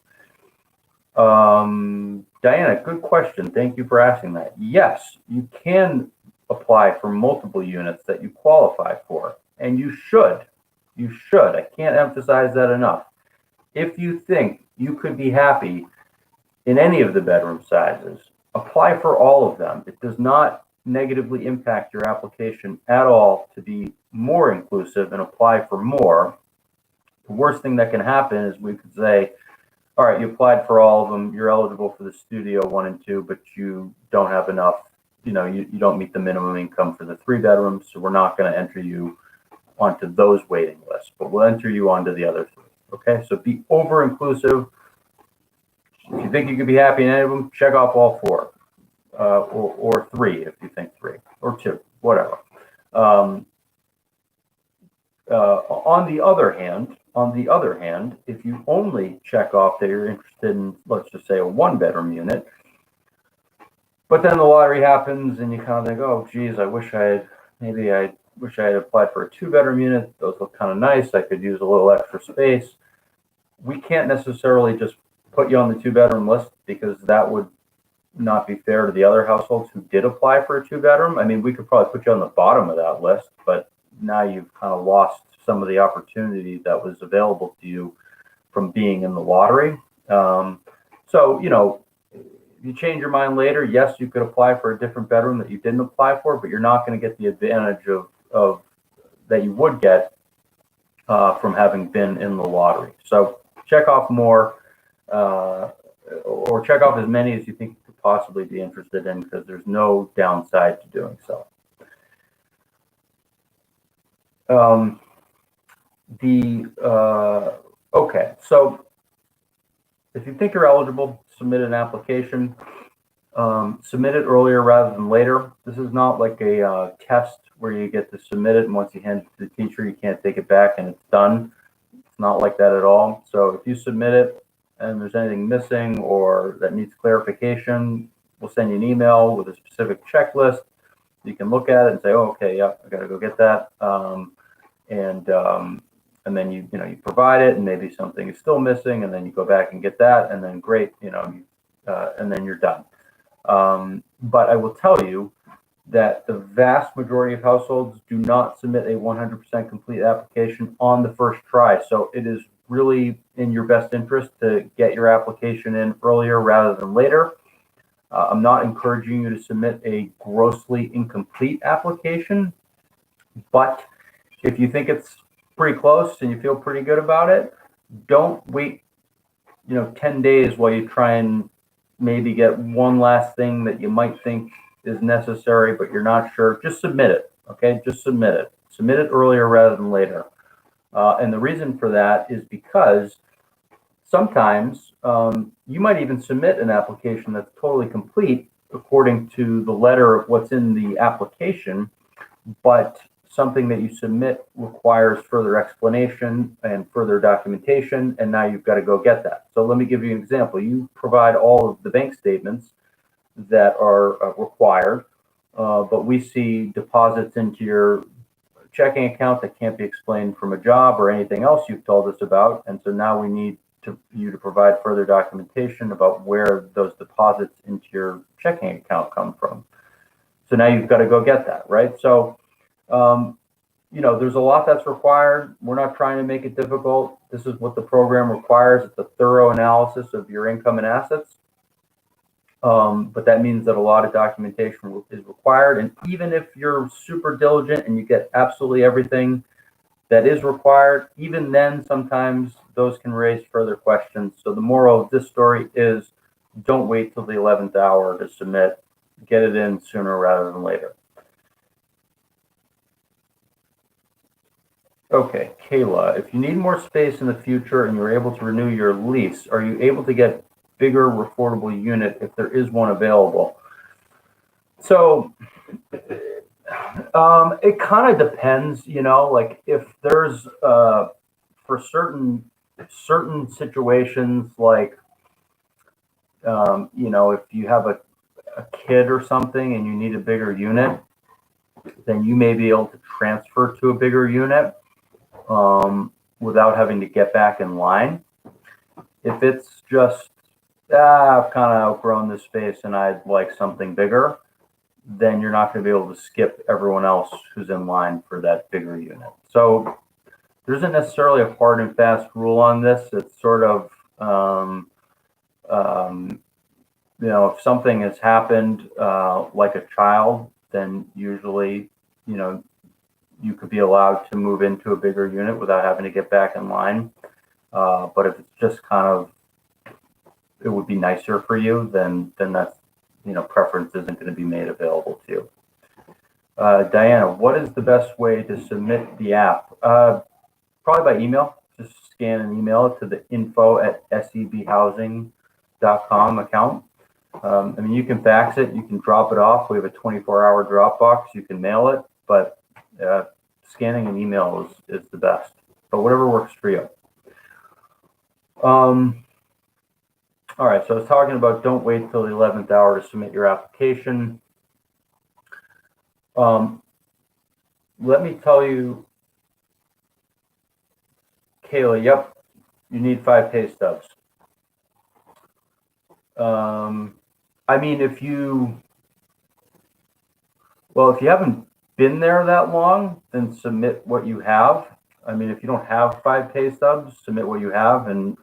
Diana, good question. Thank you for asking that. Yes, you can apply for multiple units that you qualify for, and you should. You should. I can't emphasize that enough. If you think you could be happy in any of the bedroom sizes, apply for all of them. It does not negatively impact your application at all to be more inclusive and apply for more. The worst thing that can happen is we could say, all right, you applied for all of them, you're eligible for the studio 1 and 2, but you don't have enough, you don't meet the minimum income for the 3 bedrooms, so we're not going to enter you onto those waiting lists, but we'll enter you onto the other 3. Okay, so be over inclusive. If you think you could be happy in any of them, check off all 4, or 3 if you think 3, or 2, whatever. On the other hand, if you only check off that you're interested in, let's just say, a 1-bedroom unit, but then the lottery happens and you kind of think, oh, geez, I wish I had applied for a 2-bedroom unit. Those look kind of nice. I could use a little extra space. We can't necessarily just put you on the 2-bedroom list because that would not be fair to the other households who did apply for a 2-bedroom. I mean, we could probably put you on the bottom of that list, but now you've kind of lost some of the opportunity that was available to you from being in the lottery. So, if you change your mind later, yes, you could apply for a different bedroom that you didn't apply for, but you're not going to get the advantage of that you would get from having been in the lottery. So check off more, or check off as many as you think you could possibly be interested in, because there's no downside to doing so. Okay, so if you think you're eligible, submit an application. Submit it earlier rather than later. This is not like a test where you get to submit it and once you hand it to the teacher, you can't take it back and it's done. It's not like that at all. So if you submit it and there's anything missing or that needs clarification, we'll send you an email with a specific checklist. You can look at it and say, oh, okay, yeah, I got to go get that. And then you provide it, and maybe something is still missing, and then you go back and get that, and then great, and then you're done. But I will tell you that the vast majority of households do not submit a 100% complete application on the first try. So it is really in your best interest to get your application in earlier rather than later. I'm not encouraging you to submit a grossly incomplete application, but if you think it's pretty close and you feel pretty good about it, don't wait 10 days while you try and maybe get one last thing that you might think is necessary but you're not sure. Just submit it. Okay, just submit it earlier rather than later. And the reason for that is because sometimes you might even submit an application that's totally complete according to the letter of what's in the application, but something that you submit requires further explanation and further documentation, and now you've got to go get that. So let me give you an example. You provide all of the bank statements that are required, but we see deposits into your checking account that can't be explained from a job or anything else you've told us about, and so now we need you to provide further documentation about where those deposits into your checking account come from. So now you've got to go get that, right? So there's a lot that's required. We're not trying to make it difficult. This is what the program requires. It's a thorough analysis of your income and assets. But that means that a lot of documentation is required. And even if you're super diligent and you get absolutely everything that is required, even then, sometimes those can raise further questions. So the moral of this story is don't wait till the 11th hour to submit. Get it in sooner rather than later. Okay, Kayla, if you need more space in the future and you're able to renew your lease, are you able to get bigger affordable unit if there is one available? So it kind of depends, like if there's for certain situations, like if you have a kid or something and you need a bigger unit, then you may be able to transfer to a bigger unit without having to get back in line. If it's just, I've kind of outgrown this space and I'd like something bigger, then you're not going to be able to skip everyone else who's in line for that bigger unit. So there isn't necessarily a hard and fast rule on this. It's sort of, if something has happened like a child, then usually, you could be allowed to move into a bigger unit without having to get back in line. But if it's just kind of, it would be nicer for you, then that's, preference isn't going to be made available to you. Diana, what is the best way to submit the app? Probably by email. Just scan and email it to the info@sebhousing.com account. You can fax it, you can drop it off. We have a 24-hour drop box. You can mail it, but scanning and email is the best. But whatever works for you. All right, so I was talking about don't wait till the 11th hour to submit your application. Let me tell you, Kayla, yep, you need 5 pay stubs. If you haven't been there that long, then submit what you have. If you don't have 5 pay stubs, submit what you have, and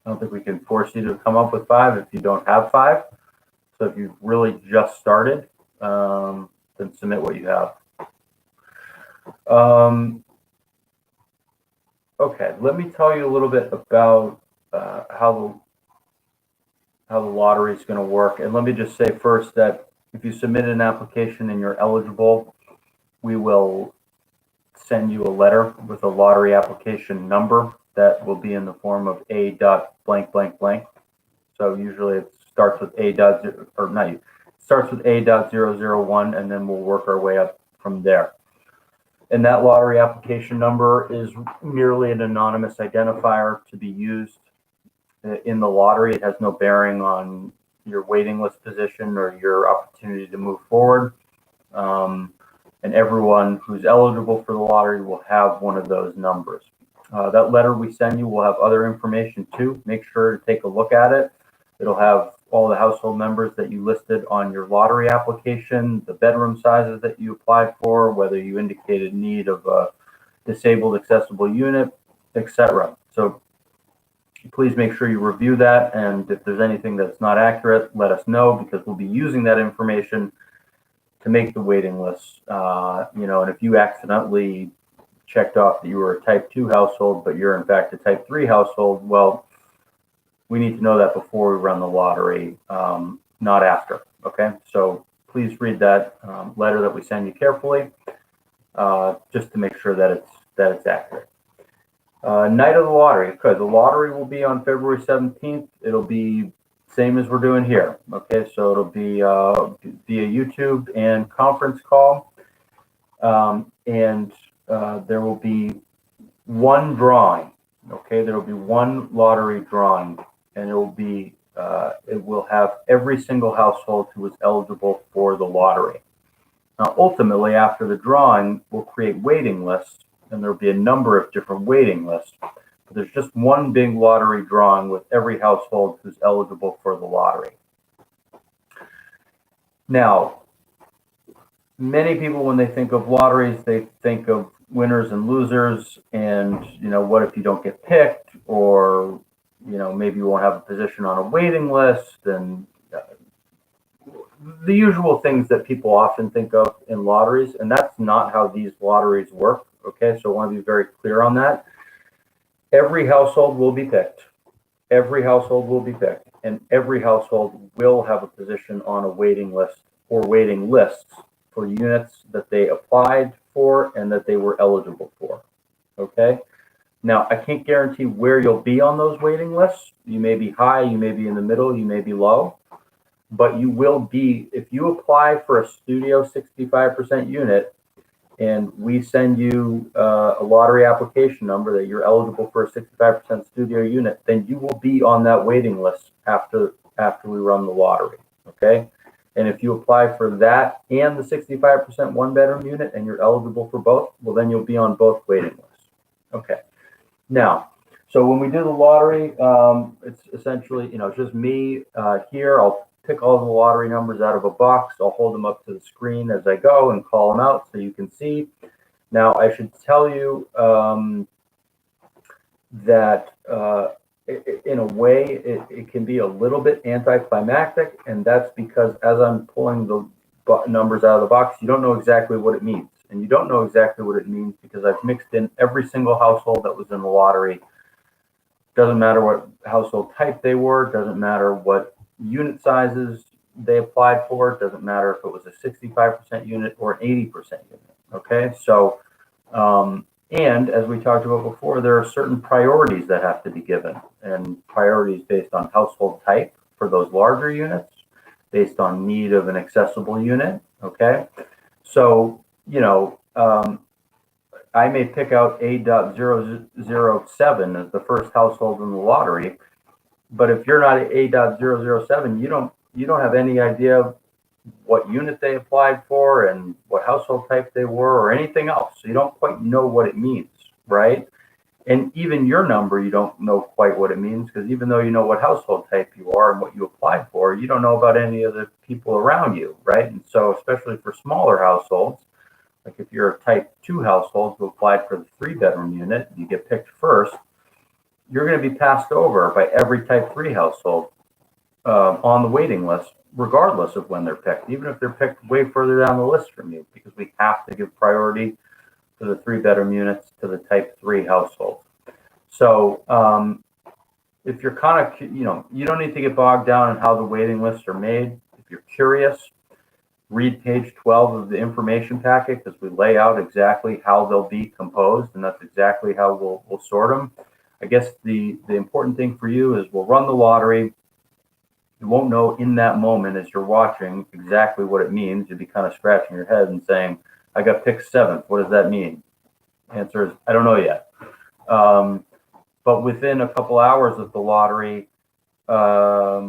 I don't think we can force you to come up with 5 if you don't have 5. So if you've really just started, then submit what you have. Okay, let me tell you a little bit about how the lottery is going to work. And let me just say first that if you submit an application and you're eligible, we will send you a letter with a lottery application number that will be in the form of A dot blank blank blank. So usually it starts with A dot starts with A.001, and then we'll work our way up from there. And that lottery application number is merely an anonymous identifier to be used in the lottery. It has no bearing on your waiting list position or your opportunity to move forward. And everyone who's eligible for the lottery will have one of those numbers. That letter we send you will have other information too. Make sure to take a look at it. It'll have all the household members that you listed on your lottery application, the bedroom sizes that you applied for, whether you indicated need of a disabled accessible unit, etc. So please make sure you review that, and if there's anything that's not accurate, let us know, because we'll be using that information to make the waiting list. And if you accidentally checked off that you were a type 2 household, but you're in fact a type 3 household, well, we need to know that before we run the lottery, not after. Okay, so please read that letter that we send you carefully, just to make sure that it's accurate. Night of the lottery. Okay, the lottery will be on February 17th. It'll be same as we're doing here. Okay, so it'll be via YouTube and conference call, and there will be one drawing. Okay, there will be one lottery drawing, and it will have every single household who is eligible for the lottery. Now, ultimately, after the drawing, we'll create waiting lists, and there'll be a number of different waiting lists. But there's just one big lottery drawing with every household who's eligible for the lottery. Now, many people, when they think of lotteries, they think of winners and losers, and what if you don't get picked, or maybe you won't have a position on a waiting list, and the usual things that people often think of in lotteries. And that's not how these lotteries work. Okay, so I want to be very clear on that. Every household will be picked. Every household will be picked, and every household will have a position on a waiting list or waiting lists for units that they applied for and that they were eligible for. Okay, now I can't guarantee where you'll be on those waiting lists. You may be high, you may be in the middle, you may be low, but you will be, if you apply for a studio 65% unit, and we send you a lottery application number that you're eligible for a 65% studio unit, then you will be on that waiting list after we run the lottery, okay? And if you apply for that and the 65% one-bedroom unit and you're eligible for both, well, then you'll be on both waiting lists. Okay. Now, so when we do the lottery, it's essentially, just me here. I'll pick all the lottery numbers out of a box. I'll hold them up to the screen as I go and call them out so you can see. Now, I should tell you that in a way, it can be a little bit anticlimactic, and that's because as I'm pulling the numbers out of the box, you don't know exactly what it means. And you don't know exactly what it means because I've mixed in every single household that was in the lottery. Doesn't matter what household type they were, doesn't matter what unit sizes they applied for, it doesn't matter if it was a 65% unit or an 80% unit, okay? So, and as we talked about before, there are certain priorities that have to be given, and priorities based on household type for those larger units, based on need of an accessible unit, okay? So, I may pick out A.007 as the first household in the lottery, but if you're not at A.007, you don't have any idea what unit they applied for and what household type they were or anything else. So you don't quite know what it means, right? And even your number, you don't know quite what it means, because even though you know what household type you are and what you applied for, you don't know about any of the people around you, right? And so especially for smaller households, like if you're a type 2 household who applied for the 3-bedroom unit, you get picked first, you're going to be passed over by every type 3 household on the waiting list, regardless of when they're picked, even if they're picked way further down the list from you, because we have to give priority to the 3-bedroom units to the type 3 households. So if you're kind of, you don't need to get bogged down in how the waiting lists are made. If you're curious, read page 12 of the information packet, because we lay out exactly how they'll be composed, and that's exactly how we'll sort them. I guess the important thing for you is we'll run the lottery. You won't know in that moment as you're watching exactly what it means. You'll be kind of scratching your head and saying, I got picked 7th. What does that mean? Answer is, I don't know yet. But within a couple hours of the lottery, let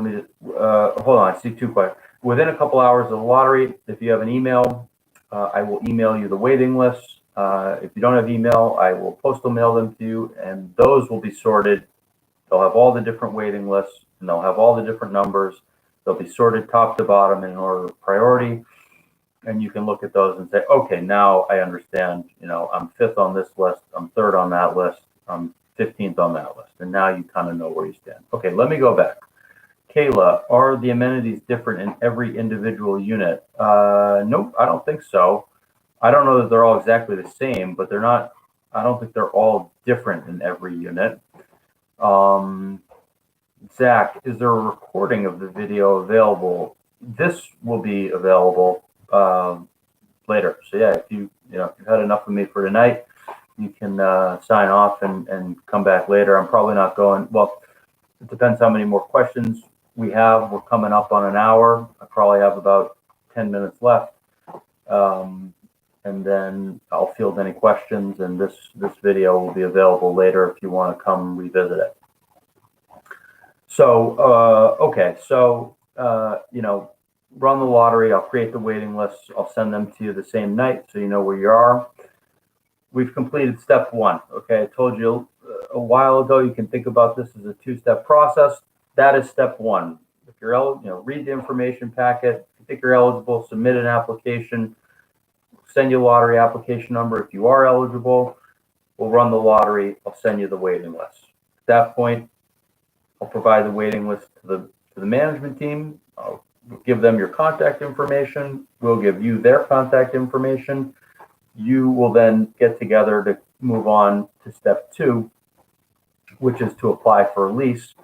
me just, hold on, I see 2 questions. Within a couple hours of the lottery, if you have an email, I will email you the waiting list. If you don't have email, I will postal mail them to you, and those will be sorted. They'll have all the different waiting lists, and they'll have all the different numbers. They'll be sorted top to bottom in order of priority. And you can look at those and say, okay, now I understand, I'm 5th on this list, I'm 3rd on that list, I'm 15th on that list. And now you kind of know where you stand. Okay, let me go back. Kayla, are the amenities different in every individual unit? Nope, I don't think so. I don't know that they're all exactly the same, but they're not, I don't think they're all different in every unit. Zach, is there a recording of the video available? This will be available later. So yeah, if you've had enough of me for tonight, you can sign off and come back later. I'm probably not going, well, it depends how many more questions we have. We're coming up on an hour. I probably have about 10 minutes left. And then I'll field any questions, and this video will be available later if you want to come revisit it. So, okay, so, run the lottery. I'll create the waiting lists. I'll send them to you the same night so you know where you are. We've completed step 1. Okay, I told you a while ago you can think about this as a 2-step process. That is step 1. If you're eligible, read the information packet. If you think you're eligible, submit an application. Send you a lottery application number. If you are eligible, we'll run the lottery. I'll send you the waiting list. At that point, I'll provide the waiting list to the management team. I'll give them your contact information. We'll give you their contact information. You will then get together to move on to step 2, which is to apply for a lease.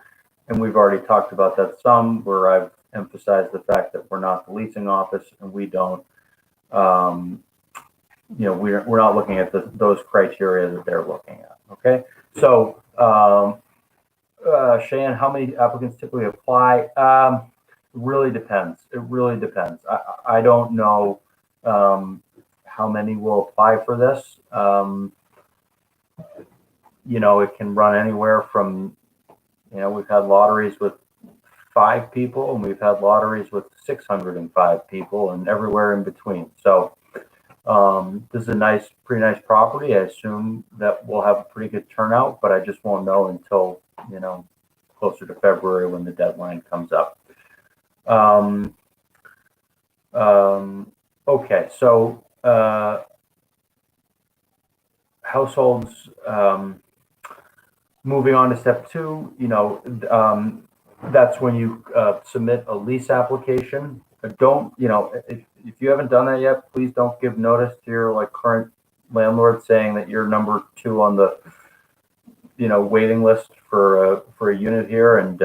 And we've already talked about that some, where I've emphasized the fact that we're not the leasing office, and we don't, we're not looking at those criteria that they're looking at. Okay, so Cheyenne, how many applicants typically apply? Really depends. It really depends. I don't know How many will apply for this? It can run anywhere from, we've had lotteries with 5 people, and we've had lotteries with 605 people, and everywhere in between. So this is a pretty nice property. I assume that we'll have a pretty good turnout, but I just won't know until, closer to February when the deadline comes up. Okay, so households, moving on to step 2, that's when you submit a lease application. Don't, if you haven't done that yet, please don't give notice to your current landlord saying that you're number 2 on the waiting list for a unit here, and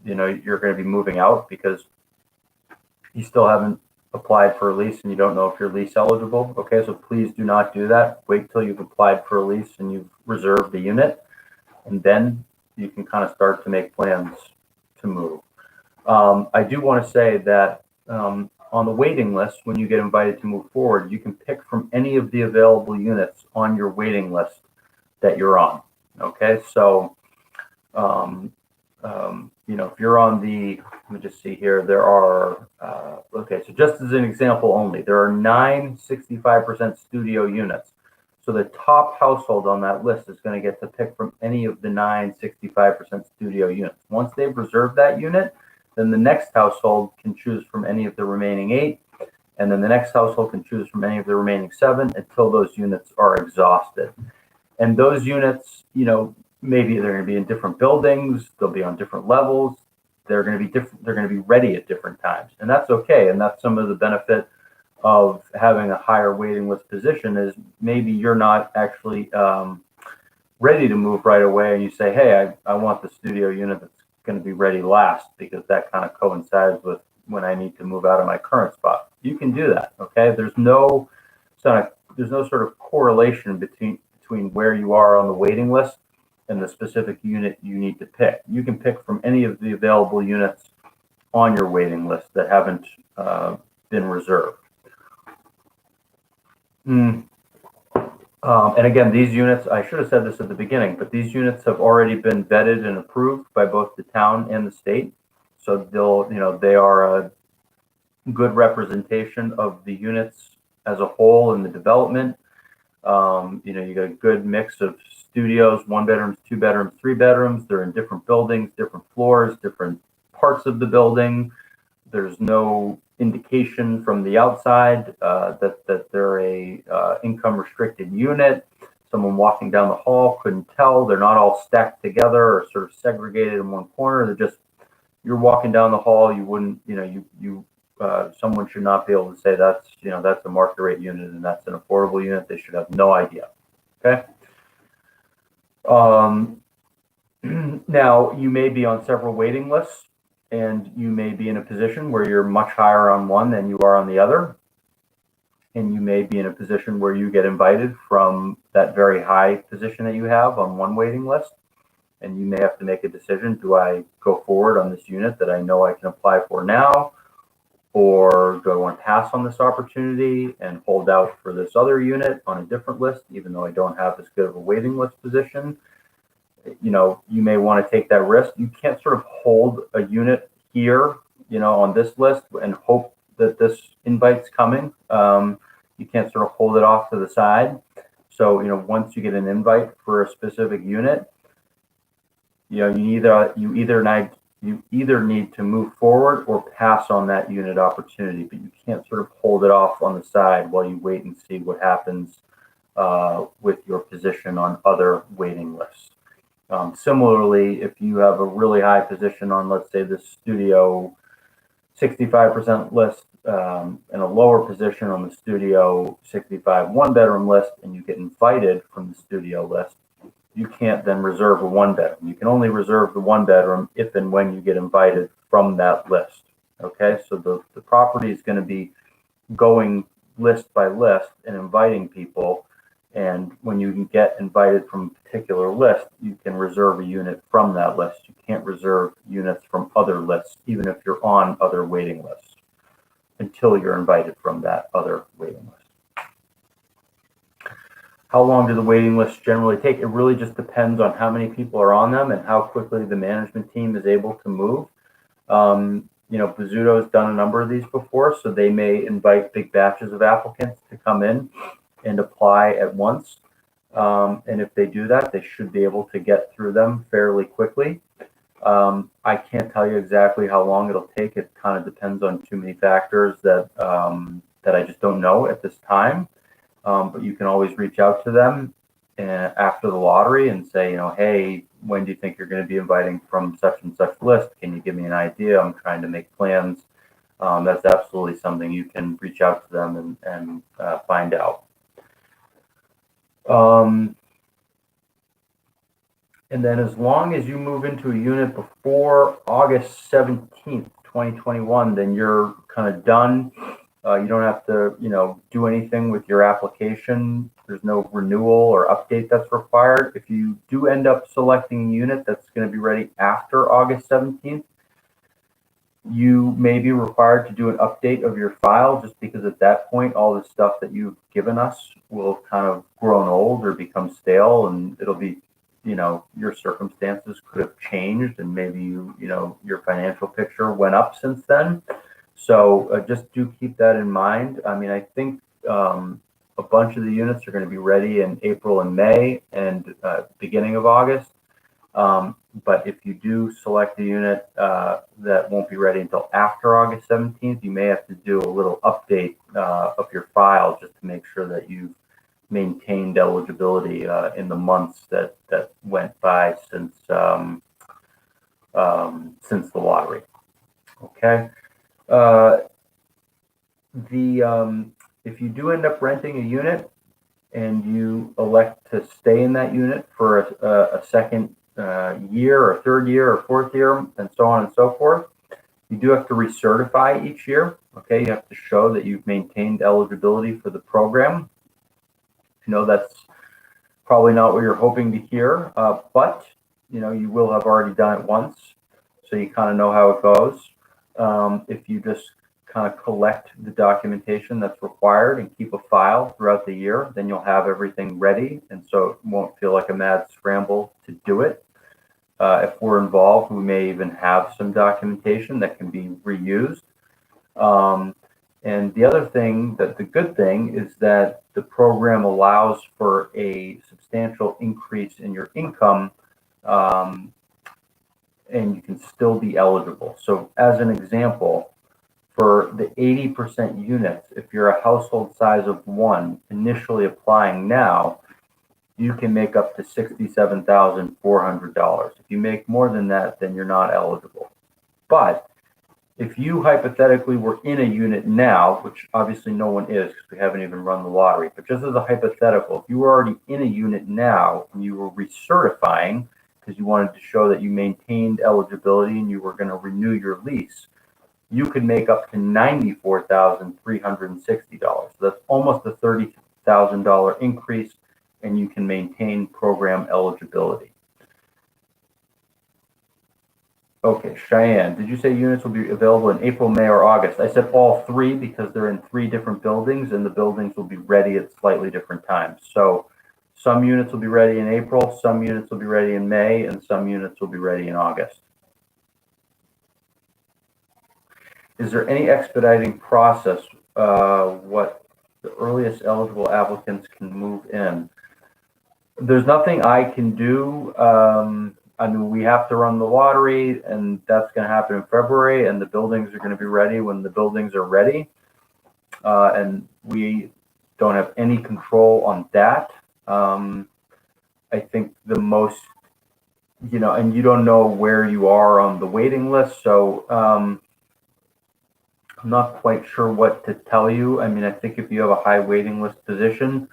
you're going to be moving out because you still haven't applied for a lease and you don't know if you're lease eligible. Okay, so please do not do that. Wait till you've applied for a lease and you've reserved the unit, and then you can kind of start to make plans to move. I do want to say that on the waiting list, when you get invited to move forward, you can pick from any of the available units on your waiting list that you're on. Okay, so if you're on the, let me just see here, there are, okay, so just as an example only, there are 9 65% studio units. So the top household on that list is going to get to pick from any of the 9 65% studio units. Once they've reserved that unit, then the next household can choose from any of the remaining 8, and then the next household can choose from any of the remaining 7 until those units are exhausted. And those units, maybe they're going to be in different buildings, they'll be on different levels, they're going to be different, they're going to be ready at different times, and that's okay. And that's some of the benefit of having a higher waiting list position, is maybe you're not actually ready to move right away, and you say, hey, I want the studio unit that's going to be ready last, because that kind of coincides with when I need to move out of my current spot. You can do that. Okay, there's no sort of correlation between where you are on the waiting list and the specific unit you need to pick. You can pick from any of the available units on your waiting list that haven't been reserved. And again, these units, I should have said this at the beginning, but these units have already been vetted and approved by both the town and the state. So they are a good representation of the units as a whole in the development. You got a good mix of studios, 1 bedrooms, 2 bedrooms, 3 bedrooms. They're in different buildings, different floors, different parts of the building. There's no indication from the outside that they're a income restricted unit. Someone walking down the hall couldn't tell. They're not all stacked together or sort of segregated in one corner. They're just, you're walking down the hall, you wouldn't, someone should not be able to say that's a market rate unit and that's an affordable unit. They should have no idea. Okay. Now, you may be on several waiting lists, and you may be in a position where you're much higher on one than you are on the other. And you may be in a position where you get invited from that very high position that you have on one waiting list. And you may have to make a decision. Do I go forward on this unit that I know I can apply for now? Or do I want to pass on this opportunity and hold out for this other unit on a different list, even though I don't have as good of a waiting list position? You may want to take that risk. You can't sort of hold a unit here, on this list and hope that this invite's coming. You can't sort of hold it off to the side. So, once you get an invite for a specific unit, you either need to move forward or pass on that unit opportunity, but you can't sort of hold it off on the side while you wait and see what happens with your position on other waiting lists. Similarly, if you have a really high position on, let's say, the studio 65% list and a lower position on the studio 65 1-bedroom list, and you get invited from the studio list, you can't then reserve a 1-bedroom. You can only reserve the 1-bedroom if and when you get invited from that list. Okay, so the property is going to be going list by list and inviting people. And when you get invited from a particular list, you can reserve a unit from that list. You can't reserve units from other lists, even if you're on other waiting lists. until you're invited from that other waiting list. How long do the waiting lists generally take? It really just depends on how many people are on them and how quickly the management team is able to move. Blvd has done a number of these before, so they may invite big batches of applicants to come in and apply at once. And if they do that, they should be able to get through them fairly quickly. I can't tell you exactly how long it'll take. It kind of depends on too many factors that I just don't know at this time. But you can always reach out to them after the lottery and say, hey, when do you think you're going to be inviting from such and such list? Can you give me an idea? I'm trying to make plans. That's absolutely something you can reach out to them and find out. And then as long as you move into a unit before August 17th, 2021, then you're kind of done. You don't have to, do anything with your application. There's no renewal or update that's required. If you do end up selecting a unit that's going to be ready after August 17th, you may be required to do an update of your file, just because at that point, all the stuff that you've given us will kind of grown old or become stale, and it'll be, your circumstances could have changed, and maybe your financial picture went up since then. So just do keep that in mind. I mean, I think a bunch of the units are going to be ready in April and May and beginning of August. But if you do select a unit that won't be ready until after August 17th, you may have to do a little update of your file just to make sure that you've maintained eligibility in the months that went by since the lottery. Okay. If you do end up renting a unit and you elect to stay in that unit for a second year or third year or fourth year and so on and so forth, you do have to recertify each year. Okay, you have to show that you've maintained eligibility for the program. I know that's probably not what you're hoping to hear, but you will have already done it once, so you kind of know how it goes. If you just kind of collect the documentation that's required and keep a file throughout the year, then you'll have everything ready, and so it won't feel like a mad scramble to do it. If we're involved, we may even have some documentation that can be reused. And the other thing, the good thing, is that the program allows for a substantial increase in your income, and you can still be eligible. So as an example, for the 80% units, if you're a household size of 1 initially applying now, you can make up to $67,400. If you make more than that, then you're not eligible. But if you hypothetically were in a unit now, which obviously no one is because we haven't even run the lottery, but just as a hypothetical, if you were already in a unit now and you were recertifying because you wanted to show that you maintained eligibility and you were going to renew your lease, you could make up to $94,360. So that's almost a $30,000 increase, and you can maintain program eligibility. Okay, Cheyenne, did you say units will be available in April, May, or August? I said all three because they're in 3 different buildings, and the buildings will be ready at slightly different times. So some units will be ready in April, some units will be ready in May, and some units will be ready in August. Is there any expediting process what the earliest eligible applicants can move in? There's nothing I can do. I mean, we have to run the lottery, and that's going to happen in February, and the buildings are going to be ready when the buildings are ready. And we don't have any control on that. I think the most, and you don't know where you are on the waiting list, so I'm not quite sure what to tell you. I mean, I think if you have a high waiting list position,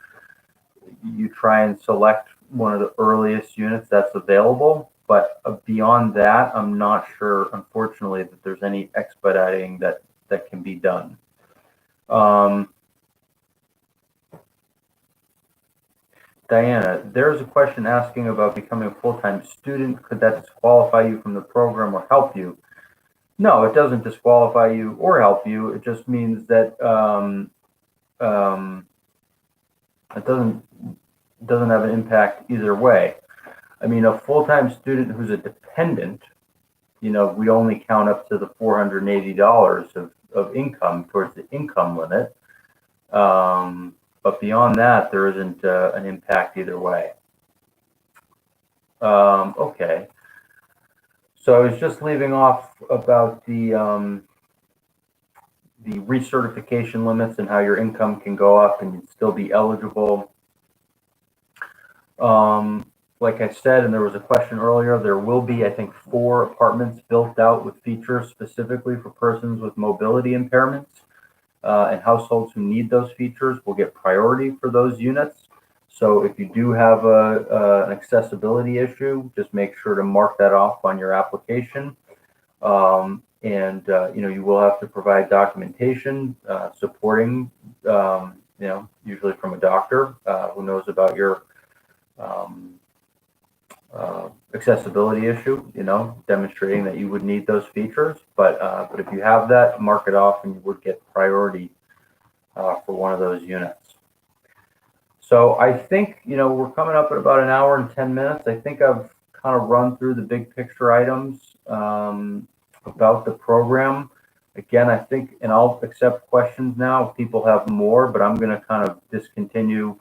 you try and select one of the earliest units that's available. But beyond that, I'm not sure, unfortunately, that there's any expediting that can be done. Diana, there's a question asking about becoming a full-time student. Could that disqualify you from the program or help you? No, it doesn't disqualify you or help you. It just means that it doesn't have an impact either way. I mean, a full-time student who's a dependent, we only count up to the $480 of income towards the income limit. But beyond that, there isn't an impact either way. Okay. So I was just leaving off about the recertification limits and how your income can go up and you'd still be eligible. Like I said, and there was a question earlier, there will be, I think, 4 apartments built out with features specifically for persons with mobility impairments, and households who need those features will get priority for those units. So if you do have an accessibility issue, just make sure to mark that off on your application. You will have to provide documentation supporting, usually from a doctor who knows about your accessibility issue, demonstrating that you would need those features. But if you have that, mark it off and you would get priority for one of those units. So I think, we're coming up at about an hour and 10 minutes. I think I've kind of run through the big picture items about the program. Again, I think, and I'll accept questions now if people have more, but I'm going to kind of discontinue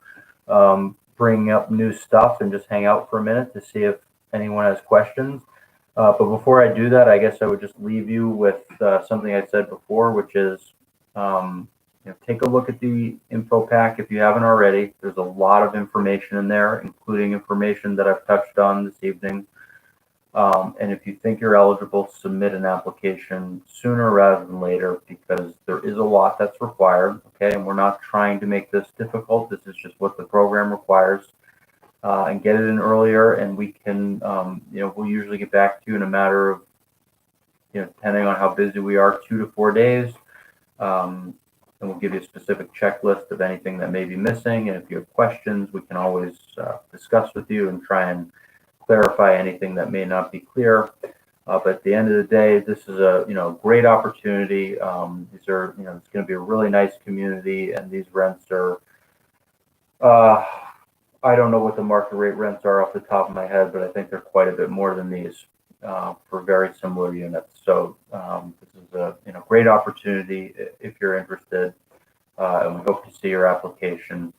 bringing up new stuff and just hang out for a minute to see if anyone has questions. But before I do that, I guess I would just leave you with something I said before, which is take a look at the info pack if you haven't already. There's a lot of information in there, including information that I've touched on this evening. And if you think you're eligible, submit an application sooner rather than later, because there is a lot that's required. Okay, and we're not trying to make this difficult. This is just what the program requires. And get it in earlier, and we can, we'll usually get back to you in a matter of, depending on how busy we are, 2 to 4 days. And we'll give you a specific checklist of anything that may be missing. And if you have questions, we can always discuss with you and try and clarify anything that may not be clear. But at the end of the day, this is a great opportunity. These are it's going to be a really nice community, and these rents are. I don't know what the market rate rents are off the top of my head, but I think they're quite a bit more than these for very similar units. So this is a great opportunity if you're interested, and we hope to see your application.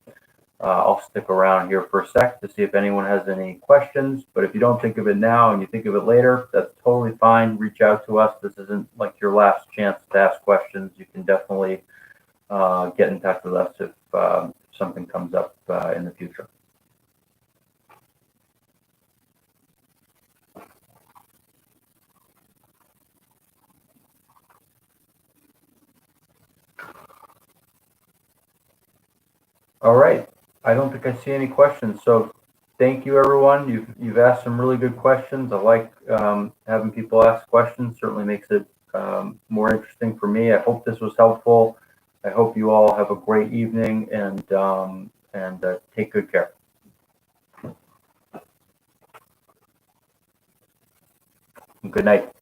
I'll stick around here for a sec to see if anyone has any questions, but if you don't think of it now and you think of it later, that's totally fine. Reach out to us. This isn't like your last chance to ask questions. You can definitely get in touch with us if something comes up in the future. All right. I don't think I see any questions. So thank you, everyone. You've asked some really good questions. I like having people ask questions. Certainly makes it more interesting for me. I hope this was helpful. I hope you all have a great evening, and take good care. Good night.